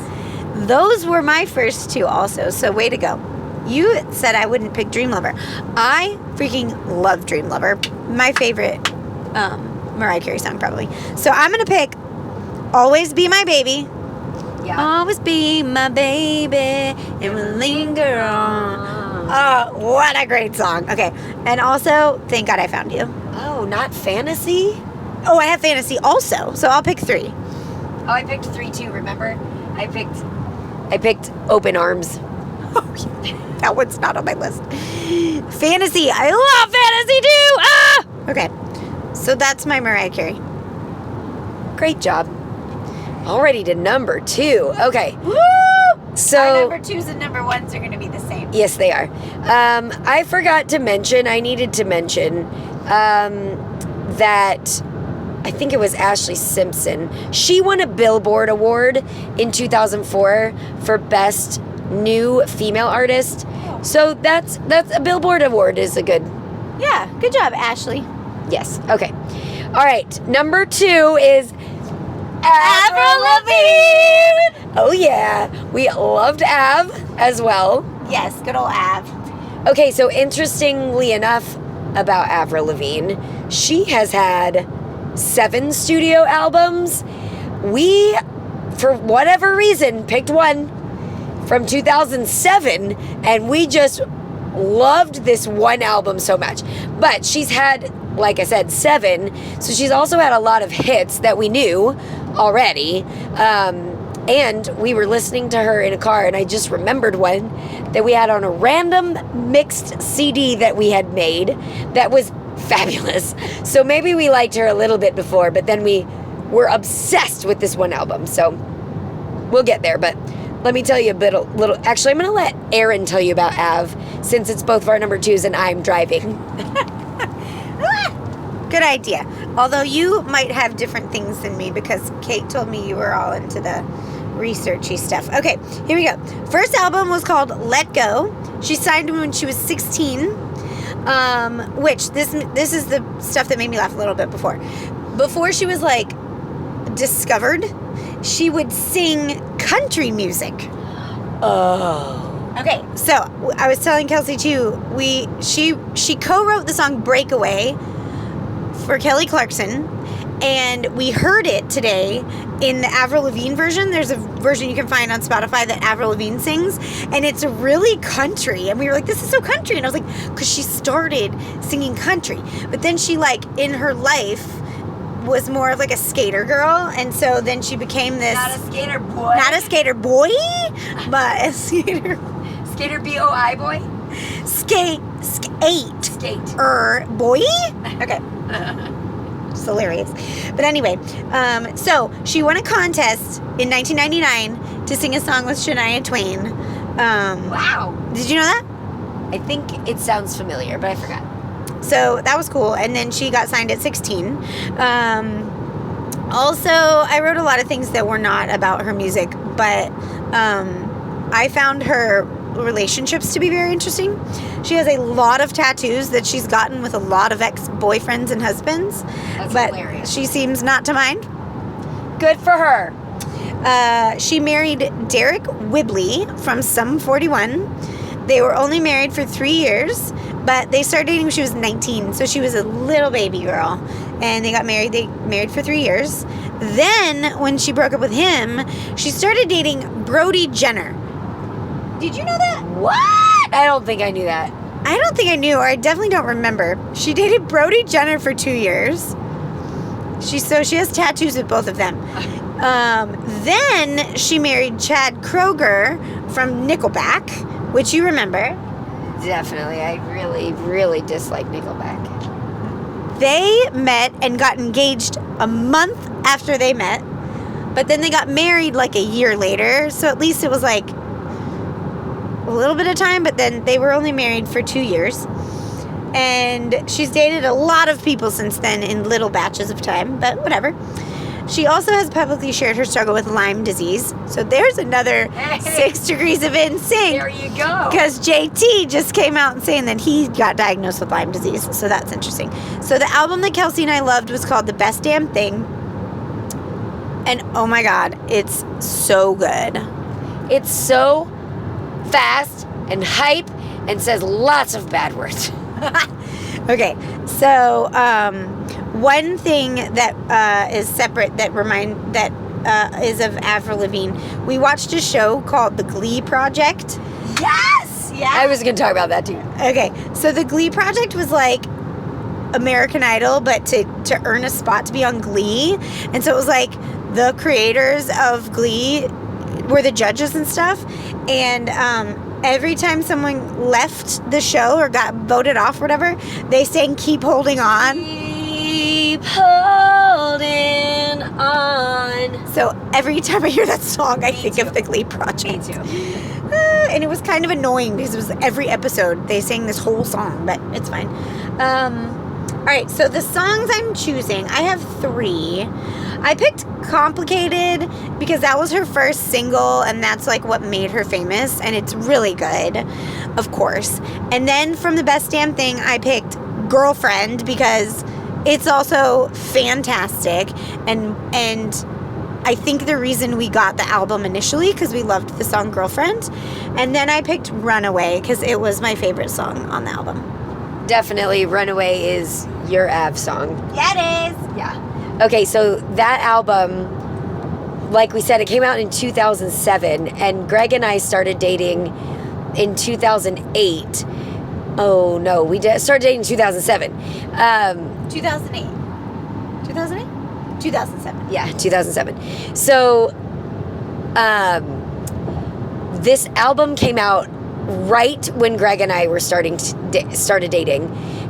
Those were my first 2 also, so way to go. You said I wouldn't pick Dream Lover. I freaking love Dream Lover. My favorite Mariah Carey song, probably. So I'm going to pick Always Be My Baby. Yeah. Always be my baby, and we'll linger on. Oh, what a great song. Okay. And also, Thank God I Found You. Oh, not Fantasy? Oh, I have Fantasy also, so I'll pick 3. Oh, I picked 3 too, remember? I picked Open Arms. Oh, that one's not on my list. Fantasy. I love Fantasy too. Okay. So that's my Mariah Carey. Great job. Already to number 2. Okay. Woo! So our number 2s and number 1s are going to be the same. Yes, they are. I needed to mention that I think it was Ashley Simpson. She won a Billboard Award in 2004 for Best New Female Artist. So that's a Billboard Award is a good. Yeah, good job, Ashley. Yes. Okay. All right. Number 2 is Avril Lavigne. Oh yeah, we loved Av as well. Yes, good old Av. Okay, so interestingly enough about Avril Lavigne, she has had 7 studio albums. We, for whatever reason, picked one from 2007, and we just loved this one album so much. But she's had, like I said, 7, so she's also had a lot of hits that we knew already. And we were listening to her in a car, and I just remembered one that we had on a random mixed CD that we had made that was fabulous. So maybe we liked her a little bit before, but then we were obsessed with this one album. So we'll get there. But let me tell you a little. Actually, I'm going to let Aaron tell you about Av, since it's both of our number 2s and I'm driving. Good idea. Although you might have different things than me because Kate told me you were all into the researchy stuff. Okay, here we go. First album was called Let Go. She signed when she was 16, which this is the stuff that made me laugh a little bit before. Before she was like discovered, she would sing country music. Oh. Okay, so I was telling Kelsey too, she co-wrote the song Breakaway for Kelly Clarkson, and we heard it today in the Avril Lavigne version. There's a version you can find on Spotify that Avril Lavigne sings, and it's really country. And we were like, this is so country. And I was like, because she started singing country. But then she, like, in her life was more of like a skater girl. And so then she became this... Not a skater boy. Not a skater boy, but a skater... Skater B-O-I boy? Skate. Boy? Okay. It's hilarious. But anyway, so she won a contest in 1999 to sing a song with Shania Twain. Wow. Did you know that? I think it sounds familiar, but I forgot. So that was cool. And then she got signed at 16. Also, I wrote a lot of things that were not about her music, but I found her relationships to be very interesting. She has a lot of tattoos that she's gotten with a lot of ex-boyfriends and husbands. That's but hilarious. She seems not to mind. Good for her. She married Derek Whibley from Sum 41. They were only married for 3 years, but they started dating when she was 19, so she was a little baby girl. And they got married. They married for 3 years. Then, when she broke up with him, she started dating Brody Jenner. Did you know that? What? I don't think I knew that. I don't think I knew, or I definitely don't remember. She dated Brody Jenner for 2 years. She has tattoos with both of them. Then she married Chad Kroeger from Nickelback, which you remember. Definitely. I really, really dislike Nickelback. They met and got engaged a month after they met, but then they got married like a year later, so at least it was like a little bit of time, but then they were only married for 2 years. And she's dated a lot of people since then in little batches of time, but whatever. She also has publicly shared her struggle with Lyme disease. So there's another 6 degrees of NSYNC. There you go. Because JT just came out and saying that he got diagnosed with Lyme disease. So that's interesting. So the album that Kelsey and I loved was called The Best Damn Thing. And oh my God, it's so good. It's so fast and hype and says lots of bad words. Okay, so one thing that is separate that is of Avril Lavigne. We watched a show called The Glee Project. Yes! Yeah. I was going to talk about that too. Okay, so The Glee Project was like American Idol, but to earn a spot to be on Glee. And so it was like the creators of Glee were the judges and stuff. And every time someone left the show or got voted off or whatever, they sang Keep Holding On. Keep holding on. So every time I hear that song, I think of The Glee Project. Me too. And it was kind of annoying because it was every episode they sang this whole song, but it's fine. All right, so the songs I'm choosing, I have 3. I picked Complicated because that was her first single, and that's like what made her famous, and it's really good, of course. And then from The Best Damn Thing, I picked Girlfriend because it's also fantastic, and I think the reason we got the album initially because we loved the song Girlfriend. And then I picked Runaway because it was my favorite song on the album. Definitely Runaway is your Av song. Yeah, it is. Yeah. Okay, so that album, like we said, it came out in 2007, and Greg and I started dating in 2008. Oh, no, we started dating in 2007. 2008. 2008? 2007. Yeah, 2007. So, this album came out right when Greg and I were started dating,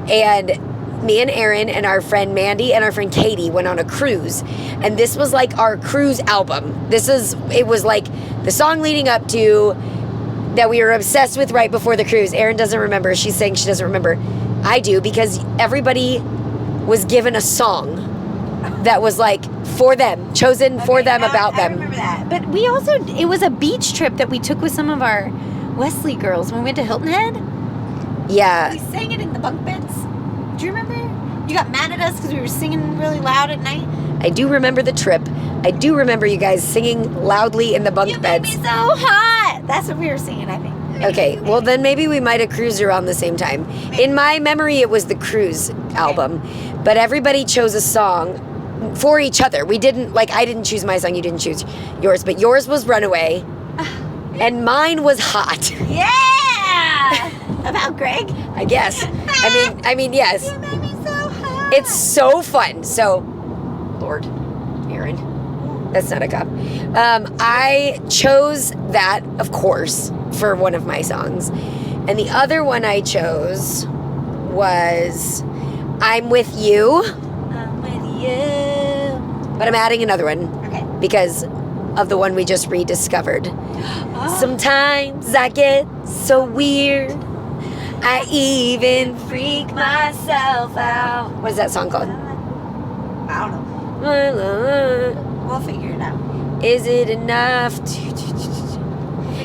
and me and Aaron and our friend Mandy and our friend Katie went on a cruise. And this was like our cruise album. It was like the song leading up to that we were obsessed with right before the cruise. Erin doesn't remember. She's saying she doesn't remember. I do, because everybody was given a song that was like for them, chosen for them, about them. I remember that. But we also, it was a beach trip that we took with some of our Wesley girls when we went to Hilton Head. Yeah. We sang it in the bunk beds. Do you remember? You got mad at us because we were singing really loud at night. I do remember the trip. I do remember you guys singing loudly in the bunk beds. You made me so hot. That's what we were singing, I think. Okay, well then maybe we might have cruised around the same time. In my memory, it was the cruise album, but everybody chose a song for each other. We didn't, like, I didn't choose my song, you didn't choose yours, but yours was Runaway, and mine was Hot. Yeah! About Greg? I guess. I mean, yes. You made me so hot. It's so fun. So, Lord, Aaron, that's not a cup. I chose that, of course, for one of my songs. And the other one I chose was I'm With You. I'm with you. But I'm adding another one. Okay. Because of the one we just rediscovered. Oh. Sometimes I get so weird. I even freak myself out. What is that song called? I don't know. We'll figure it out. Is it enough to...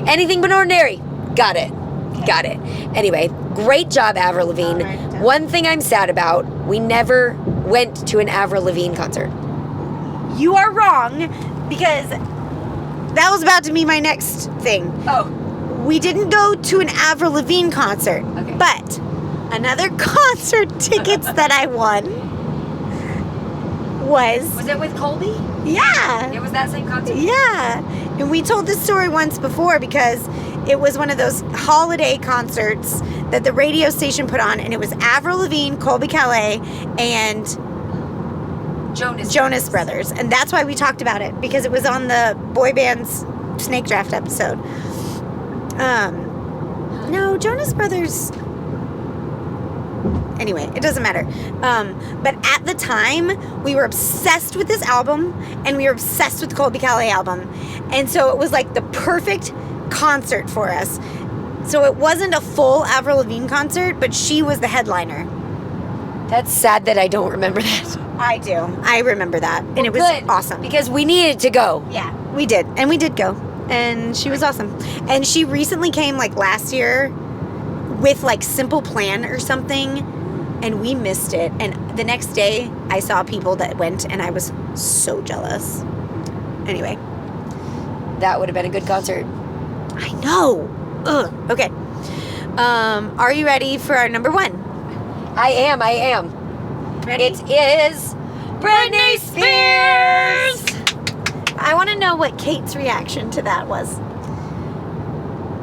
Anything but ordinary. Got it. Okay. Got it. Anyway, great job, Avril Lavigne. Right. One thing I'm sad about, we never went to an Avril Lavigne concert. You are wrong, because that was about to be my next thing. Oh. We didn't go to an Avril Lavigne concert, Okay. but another concert tickets that I won was it with Colby? yeah. It was that same concert? Yeah. And we told this story once before because it was one of those holiday concerts that the radio station put on, and it was Avril Lavigne, Colby Calais, and Jonas Brothers. And that's why we talked about it, because it was on the boy band's Snake Draft episode. No, Jonas Brothers. Anyway, it doesn't matter. But at the time, we were obsessed with this album, and we were obsessed with the Colby Calais album. And so it was like the perfect concert for us. So it wasn't a full Avril Lavigne concert, but she was the headliner. That's sad that I don't remember that. I do. I remember that. And it was Good, awesome. because we needed to go. Yeah, we did. And we did go. And she was awesome. And she recently came, like, last year with, like, Simple Plan or something, and we missed it. And the next day, I saw people that went, and I was so jealous. Anyway. That would have been a good concert. I know. Ugh. Okay. Are you ready for our number one? I am. Ready? It is Britney Spears! I want to know what Kate's reaction to that was.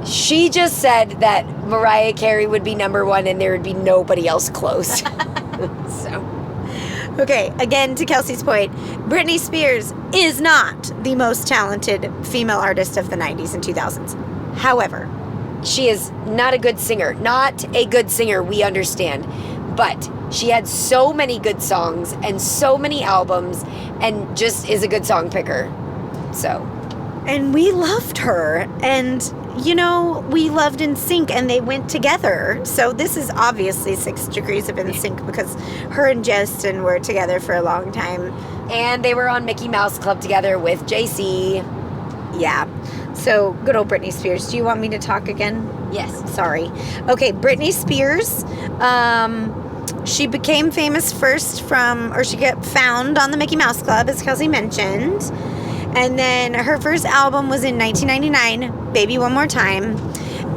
She just said that Mariah Carey would be number one and there would be nobody else close. So. Okay, again, to Kelsey's point, Britney Spears is not the most talented female artist of the 90s and 2000s. However, She is not a good singer. Not a good singer, we understand. But she had so many good songs and so many albums and just is a good song picker. So. and we loved her, and you know, we loved NSYNC, and they went together. So this is obviously 6 degrees of NSYNC, because her and Justin were together for a long time. And they were on Mickey Mouse Club together with JC. Yeah. So good old Britney Spears. Do you want me to talk again? Yes. Sorry. Okay, Britney Spears. She became famous first she got found on the Mickey Mouse Club, as Kelsey mentioned. And then her first album was in 1999, Baby One More Time.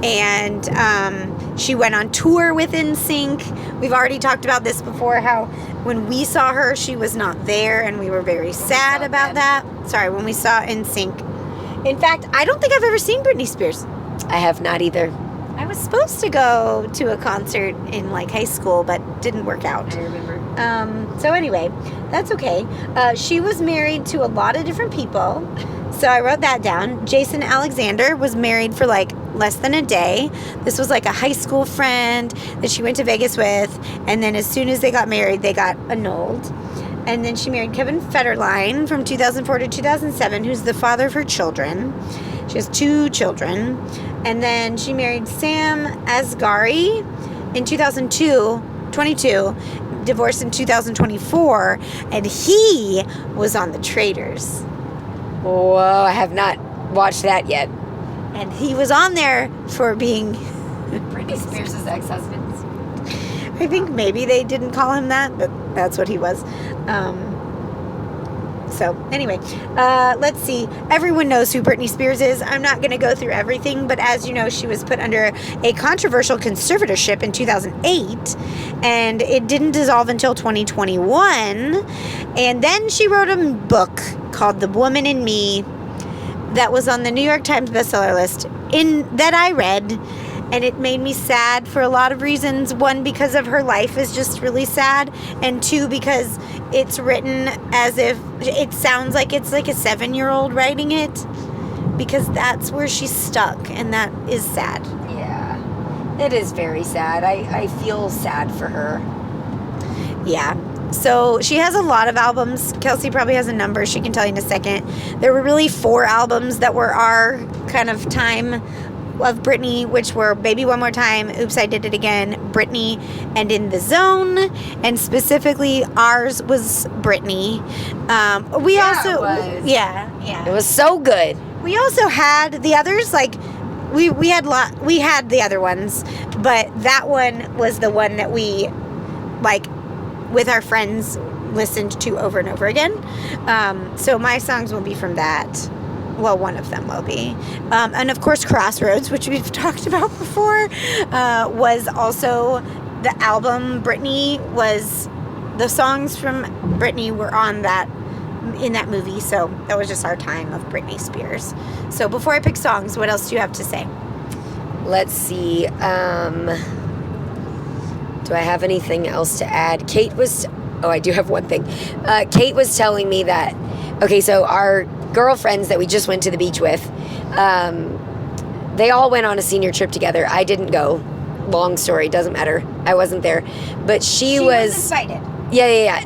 And she went on tour with NSYNC. We've already talked about this before, how when we saw her, she was not there, and we were very sad about that. Sorry, when we saw NSYNC. In fact, I don't think I've ever seen Britney Spears. I have not either. I was supposed to go to a concert in like high school, but didn't work out. I remember. So anyway, that's okay. She was married to a lot of different people. So I wrote that down. Jason Alexander was married for like less than a day. This was like a high school friend that she went to Vegas with. And then as soon as they got married, they got annulled. And then she married Kevin Federline from 2004 to 2007, who's the father of her children. She has 2 children. And then she married Sam Asghari in 2022, divorced in 2024, and he was on The Traitors. Whoa, I have not watched that yet. And he was on there for being Britney Spears' ex-husband. I think maybe they didn't call him that, but that's what he was. So anyway, let's see. Everyone knows who Britney Spears is. I'm not going to go through everything, but as you know, she was put under a controversial conservatorship in 2008, and it didn't dissolve until 2021. And then she wrote a book called The Woman in Me that was on the New York Times bestseller list that I read. And it made me sad for a lot of reasons. 1, because of her life is just really sad. And 2, because it's written as if it sounds like it's like a 7-year-old writing it. Because that's where she's stuck. And that is sad. Yeah. It is very sad. I feel sad for her. Yeah. So she has a lot of albums. Kelsey probably has a number. She can tell you in a second. There were really 4 albums that were our kind of time of Britney, which were Baby One More Time, Oops, I Did It Again, Britney, and In the Zone. And specifically, ours was Britney. It was so good. We also had the others, like we had the other ones, but that one was the one that we like with our friends listened to over and over again. So my songs will be from that. Well, one of them will be. And of course, Crossroads, which we've talked about before, was also the album. The songs from Britney were in that movie. So that was just our time of Britney Spears. So before I pick songs, what else do you have to say? Let's see. Do I have anything else to add? I do have one thing. Kate was telling me that, okay, so our girlfriends that we just went to the beach with, they all went on a senior trip together. I didn't go. Long story, doesn't matter. I wasn't there. But she was invited. Yeah.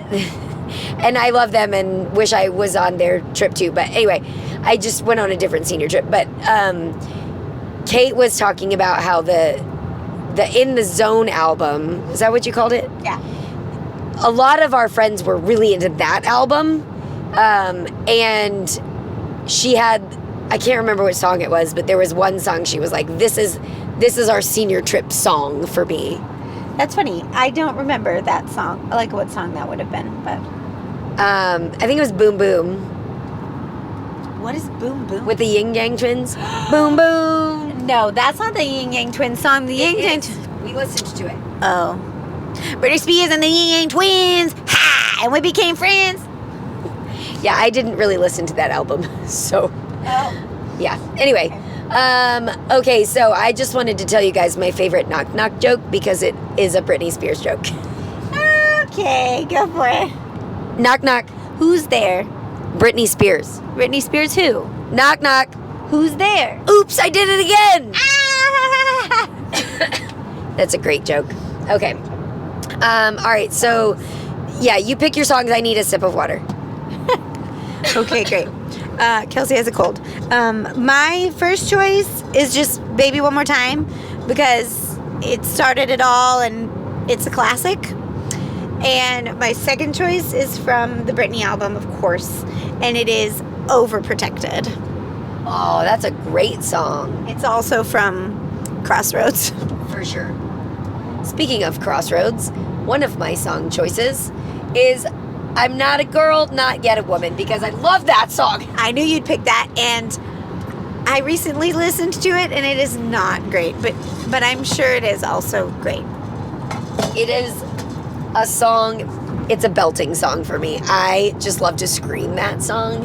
And I love them and wish I was on their trip too. But anyway, I just went on a different senior trip. But Kate was talking about how the In the Zone album, is that what you called it? Yeah. A lot of our friends were really into that album. And she had, I can't remember what song it was, but there was one song she was like, this is our senior trip song for me. That's funny. I don't remember that song. I like what song that would have been, but I think it was Boom Boom. What is Boom Boom? With the Yin Yang Twins. Boom Boom. No, that's not the Yin Yang Twins song. The Yin Yang we listened to it. Oh. Britney Spears and the Yin Yang Twins. Ha! And we became friends. Yeah, I didn't really listen to that album, so. Oh. Yeah. Anyway, okay, so I just wanted to tell you guys my favorite knock knock joke because it is a Britney Spears joke. Okay, go for it. Knock knock. Who's there? Britney Spears. Britney Spears who? Knock knock. Who's there? Oops, I did it again. Ah! That's a great joke. Okay. All right, so yeah, you pick your songs. I need a sip of water. Okay, great. Kelsey has a cold. My first choice is just Baby One More Time because it started it all and it's a classic. And my second choice is from the Britney album, of course, and it is Overprotected. Oh, that's a great song. It's also from Crossroads. For sure. Speaking of Crossroads, one of my song choices is I'm Not a Girl, Not Yet a Woman, because I love that song. I knew you'd pick that, and I recently listened to it, and it is not great, but I'm sure it is also great. It is a song, it's a belting song for me. I just love to scream that song,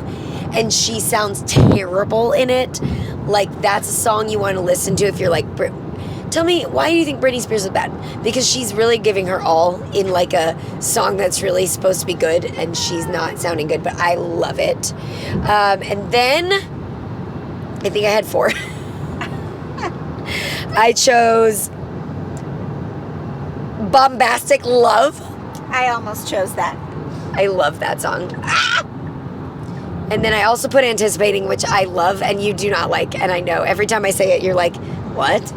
and she sounds terrible in it. Like, that's a song you want to listen to if you're like Tell me, why do you think Britney Spears is bad? Because she's really giving her all in like a song that's really supposed to be good, and she's not sounding good, but I love it. And then, I think I had 4. I chose Bombastic Love. I almost chose that. I love that song. And then I also put Anticipating, which I love and you do not like. And I know every time I say it, you're like, what?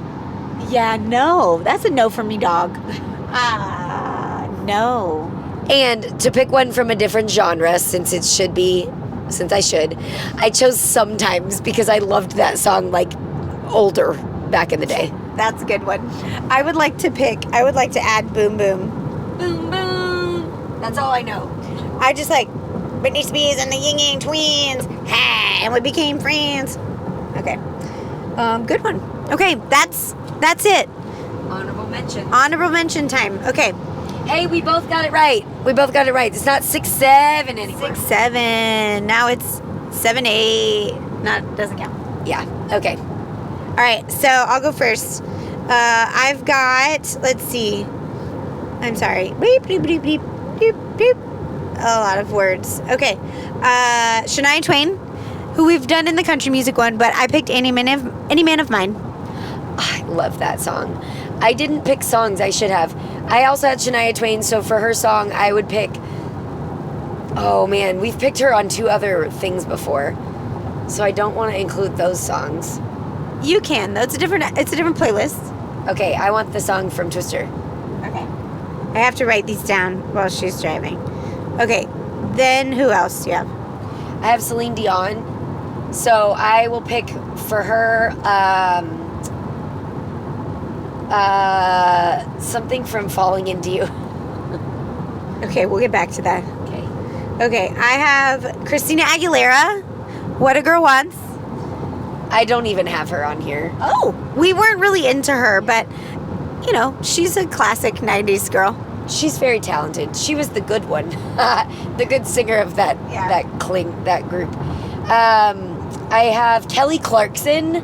Yeah, no. That's a no for me, dog. No. And to pick one from a different genre, since I chose Sometimes because I loved that song like older back in the day. That's a good one. I would like to add Boom Boom. Boom, boom. That's all I know. I just like Britney Spears and the Ying Yang Twins. Ha! And we became friends. Okay. Good one. Okay, that's it. Honorable mention. Honorable mention time. Okay. Hey, we both got it right. It's not 6-7 anymore. 6-7. Now it's 7-8. Doesn't count. Yeah. Okay. All right. So I'll go first. I've got. Let's see. I'm sorry. Beep beep beep beep beep beep. A lot of words. Okay. Shania Twain, who we've done in the country music one, but I picked Any Man of Mine. I love that song. I didn't pick songs. I should have. I also had Shania Twain, so for her song, I would pick... Oh, man. We've picked her on 2 other things before, so I don't want to include those songs. You can, though. It's a different playlist. Okay, I want the song from Twister. Okay. I have to write these down while she's driving. Okay. Then who else do you have? I have Celine Dion, so I will pick for her... something from Falling Into You. Okay, we'll get back to that. Okay, I have Christina Aguilera, What a Girl Wants. I don't even have her on here. Oh, we weren't really into her, but, you know, she's a classic 90s girl. She's very talented. She was the good one. The good singer of that group. I have Kelly Clarkson.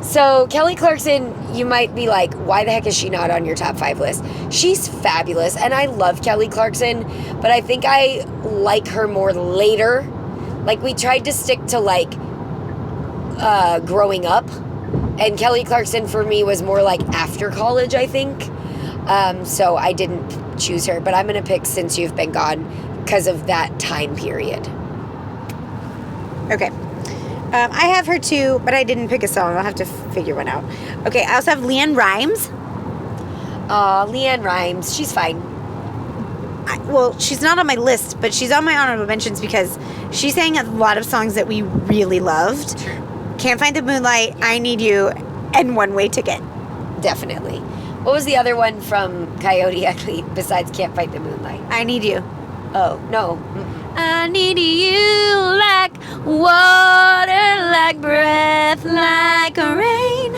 So Kelly Clarkson, you might be like, why the heck is she not on your top 5 list? She's fabulous, and I love Kelly Clarkson, but I think I like her more later. Like, we tried to stick to, like, growing up, and Kelly Clarkson for me was more like after college, I think. So I didn't choose her, but I'm going to pick Since You've Been Gone because of that time period. Okay. I have her too, but I didn't pick a song. I'll have to figure one out. Okay, I also have Leanne Rimes. Leanne Rimes. She's fine. Well, she's not on my list, but she's on my honorable mentions because she sang a lot of songs that we really loved. True. Can't Find the Moonlight, I Need You, and One Way Ticket. Definitely. What was the other one from Coyote Ugly besides Can't Fight the Moonlight? I Need You. Oh, no. I need you like water, like breath, like a rain.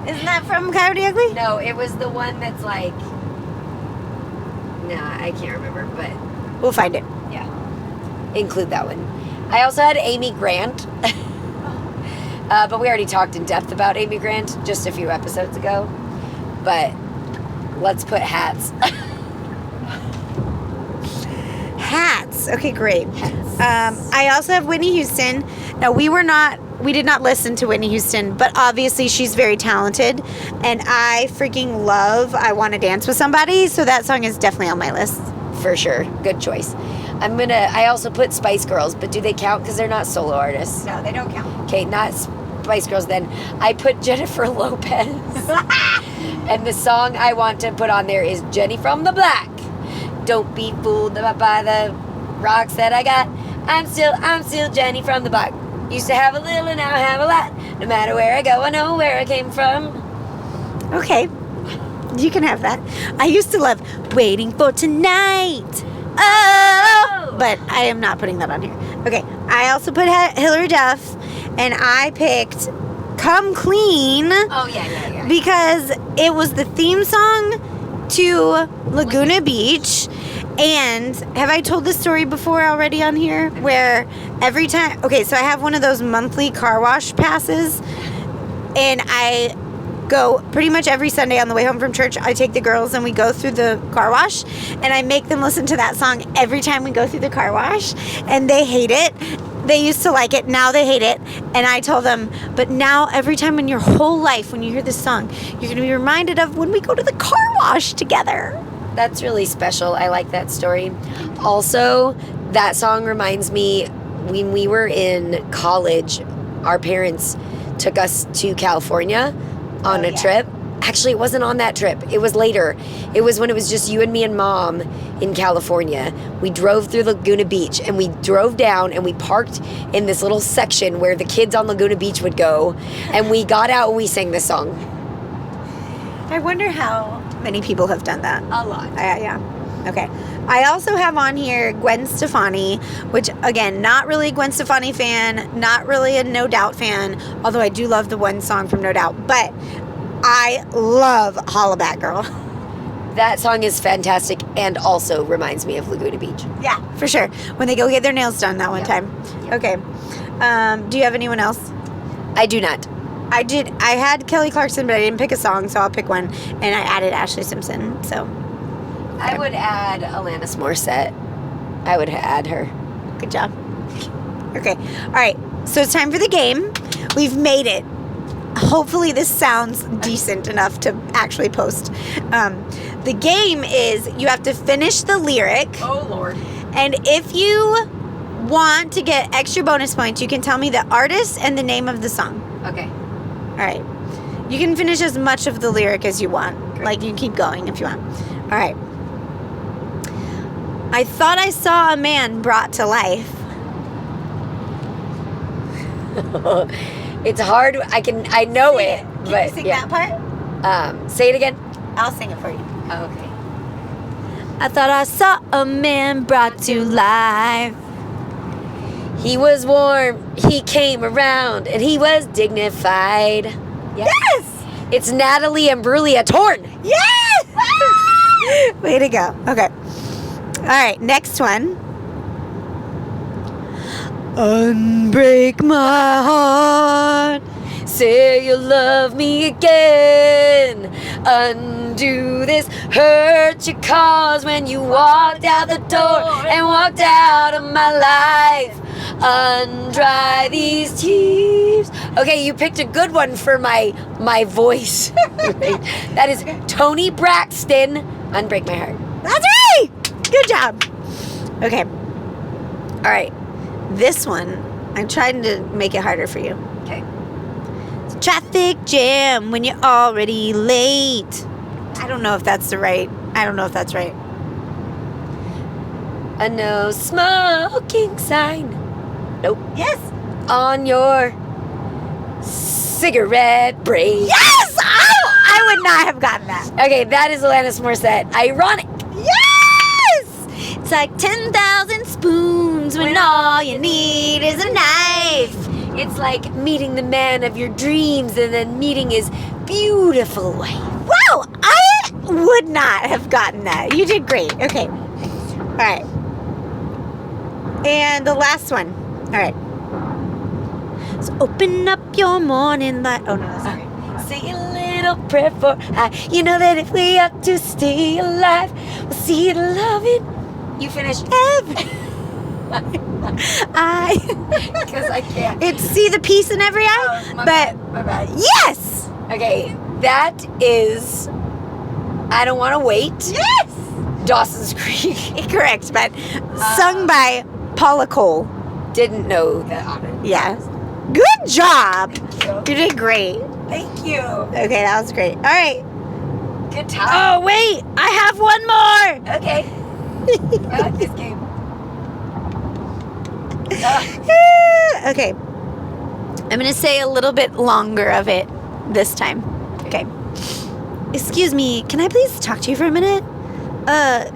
Isn't that from Coyote Ugly? No, it was the one that's like... Nah, I can't remember, but... We'll find it. Yeah. Include that one. I also had Amy Grant. But we already talked in depth about Amy Grant just a few episodes ago. But let's put Hats. Hats. Okay, great. Hats. I also have Whitney Houston. Now, we did not listen to Whitney Houston, but obviously she's very talented, and I freaking love I Want to Dance with Somebody, so that song is definitely on my list. For sure. Good choice. I also put Spice Girls, but do they count because they're not solo artists? No, they don't count. Okay, not Spice Girls then. I put Jennifer Lopez. And the song I want to put on there is Jenny from the Block. Don't be fooled by the rocks that I got. I'm still Jenny from the Block. Used to have a little and now I have a lot. No matter where I go, I know where I came from. Okay. You can have that. I used to love Waiting for Tonight. Oh! But I am not putting that on here. Okay. I also put Hilary Duff, and I picked Come Clean. Oh, yeah. Because it was the theme song to Laguna Beach. And have I told this story before already on here? Where every time... Okay, so I have one of those monthly car wash passes. And go pretty much every Sunday on the way home from church. I take the girls and we go through the car wash, and I make them listen to that song every time we go through the car wash, and they hate it. They used to like it, now they hate it. And I told them, but now every time in your whole life when you hear this song, you're going to be reminded of when we go to the car wash together. That's really special. I like that story. Also, that song reminds me when we were in college, our parents took us to California on a trip. Actually, it wasn't on that trip. It was later. It was when it was just you and me and Mom in California. We drove through Laguna Beach, and we drove down and we parked in this little section where the kids on Laguna Beach would go, and we got out and we sang this song. I wonder how many people have done that. A lot. Yeah. Okay. I also have on here Gwen Stefani, which, again, not really a Gwen Stefani fan, not really a No Doubt fan, although I do love the one song from No Doubt, but I love Holla Back Girl. That song is fantastic and also reminds me of Laguna Beach. Yeah, for sure. When they go get their nails done that one time. Yep. Okay. Do you have anyone else? I do not. I had Kelly Clarkson, but I didn't pick a song, so I'll pick one. And I added Ashley Simpson, so. I would add Alanis Morissette. I would add her. Good job. Okay. All right. So it's time for the game. We've made it. Hopefully this sounds decent enough to actually post. The game is you have to finish the lyric. Oh, Lord. And if you want to get extra bonus points, you can tell me the artist and the name of the song. Okay. All right. You can finish as much of the lyric as you want. Great. Like, you can keep going if you want. All right. I thought I saw a man brought to life. It's hard. I know it. Can you sing that part? Say it again. I'll sing it for you. Oh, okay. I thought I saw a man brought to life. He was warm, he came around, and he was dignified. Yes! It's Natalie Imbruglia Torn. Yes! Way to go. Okay. All right, next one. Unbreak my heart. Say you love me again. Undo this hurt you caused when you walked out the door and walked out of my life. Undry these tears. Okay, you picked a good one for my voice. That is Toni Braxton. Unbreak my heart. That's right. Good job. Okay. All right. This one, I'm trying to make it harder for you. Okay. Traffic jam when you're already late. I don't know if that's right. A no smoking sign. Nope. Yes. On your cigarette break. Yes! I would not have gotten that. Okay, that is Alanis Morissette. Ironic. Yes! It's like 10,000 spoons when all you need is a knife. It's like meeting the man of your dreams and then meeting his beautiful wife. Wow! I would not have gotten that. You did great. Okay. All right. And the last one. All right. So open up your morning light. Oh, no, that's not right. Say a little prayer for I. You know that if we are to stay alive, we'll see it loving. You finish because I can't. It's see the peace in every eye. Oh, my but bad. Yes. Okay, that is I Don't Want to Wait. Yes. Dawson's Creek. Correct, but sung by Paula Cole. Didn't know that. Yeah. Good job. Thank You did great. Thank you. Okay, that was great. All right. Good time. Oh, wait. I have one more. Okay. I like this game. Okay. I'm going to say a little bit longer of it this time. Okay. Excuse me, can I please talk to you for a minute?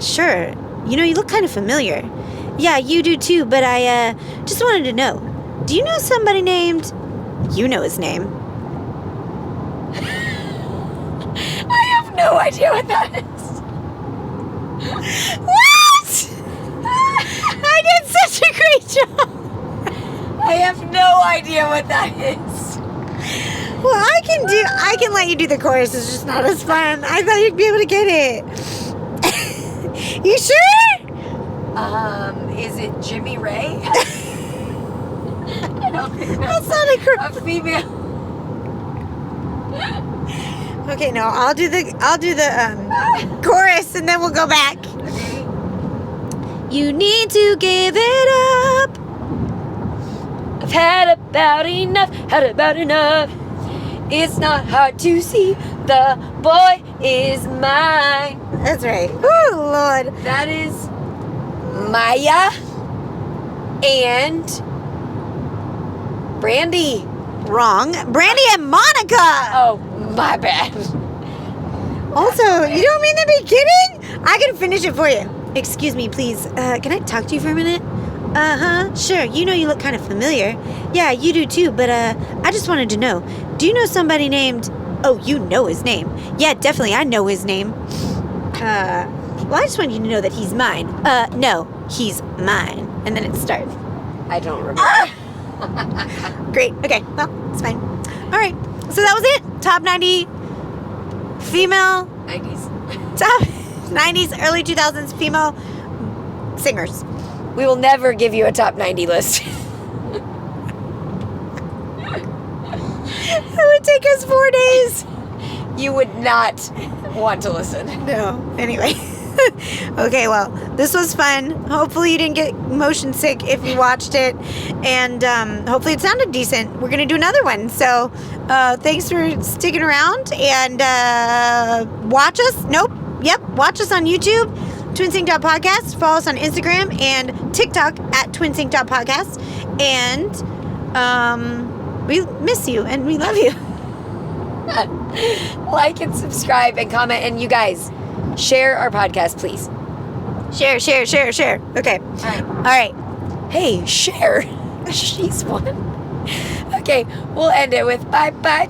Sure. You know, you look kind of familiar. Yeah, you do too, but I just wanted to know. Do you know somebody named... You know his name. I have no idea what that is. What? I did such a great job. I have no idea what that is. Well, I can let you do the chorus. It's just not as fun. I thought you'd be able to get it. You sure? Is it Jimmy Ray? I don't think That's not a female. Okay, no, I'll do the chorus and then we'll go back. Okay. You need to give it up. I've had about enough. It's not hard to see the boy is mine. That's right. Oh, Lord. That is Maya and Brandy. Wrong. Brandy and Monica. Oh, my bad. Also, you don't mean the beginning? I can finish it for you. Excuse me, please. Can I talk to you for a minute? Uh-huh. Sure. You know you look kind of familiar. Yeah, you do too, but I just wanted to know. Do you know somebody named... Oh, you know his name. Yeah, definitely. I know his name. Well, I just want you to know that he's mine. No, he's mine. And then it starts. I don't remember. Great. Okay. Well, it's fine. All right. So that was it. Top 90 female... 90s. Top 90s, early 2000s female singers. We will never give you a top 90 list. It would take us 4 days. You would not want to listen. No. Anyway. Okay, well, this was fun. Hopefully you didn't get motion sick if you watched it. And hopefully it sounded decent. We're going to do another one. So thanks for sticking around. And watch us. Watch us on YouTube, TwiNSYNC.podcast. Follow us on Instagram and TikTok at TwiNSYNC.podcast. And we miss you and we love you. Like and subscribe and comment. And you guys, share our podcast, please. Share. Okay. All right. Hey, share. She's one. Okay, we'll end it with bye. Bye.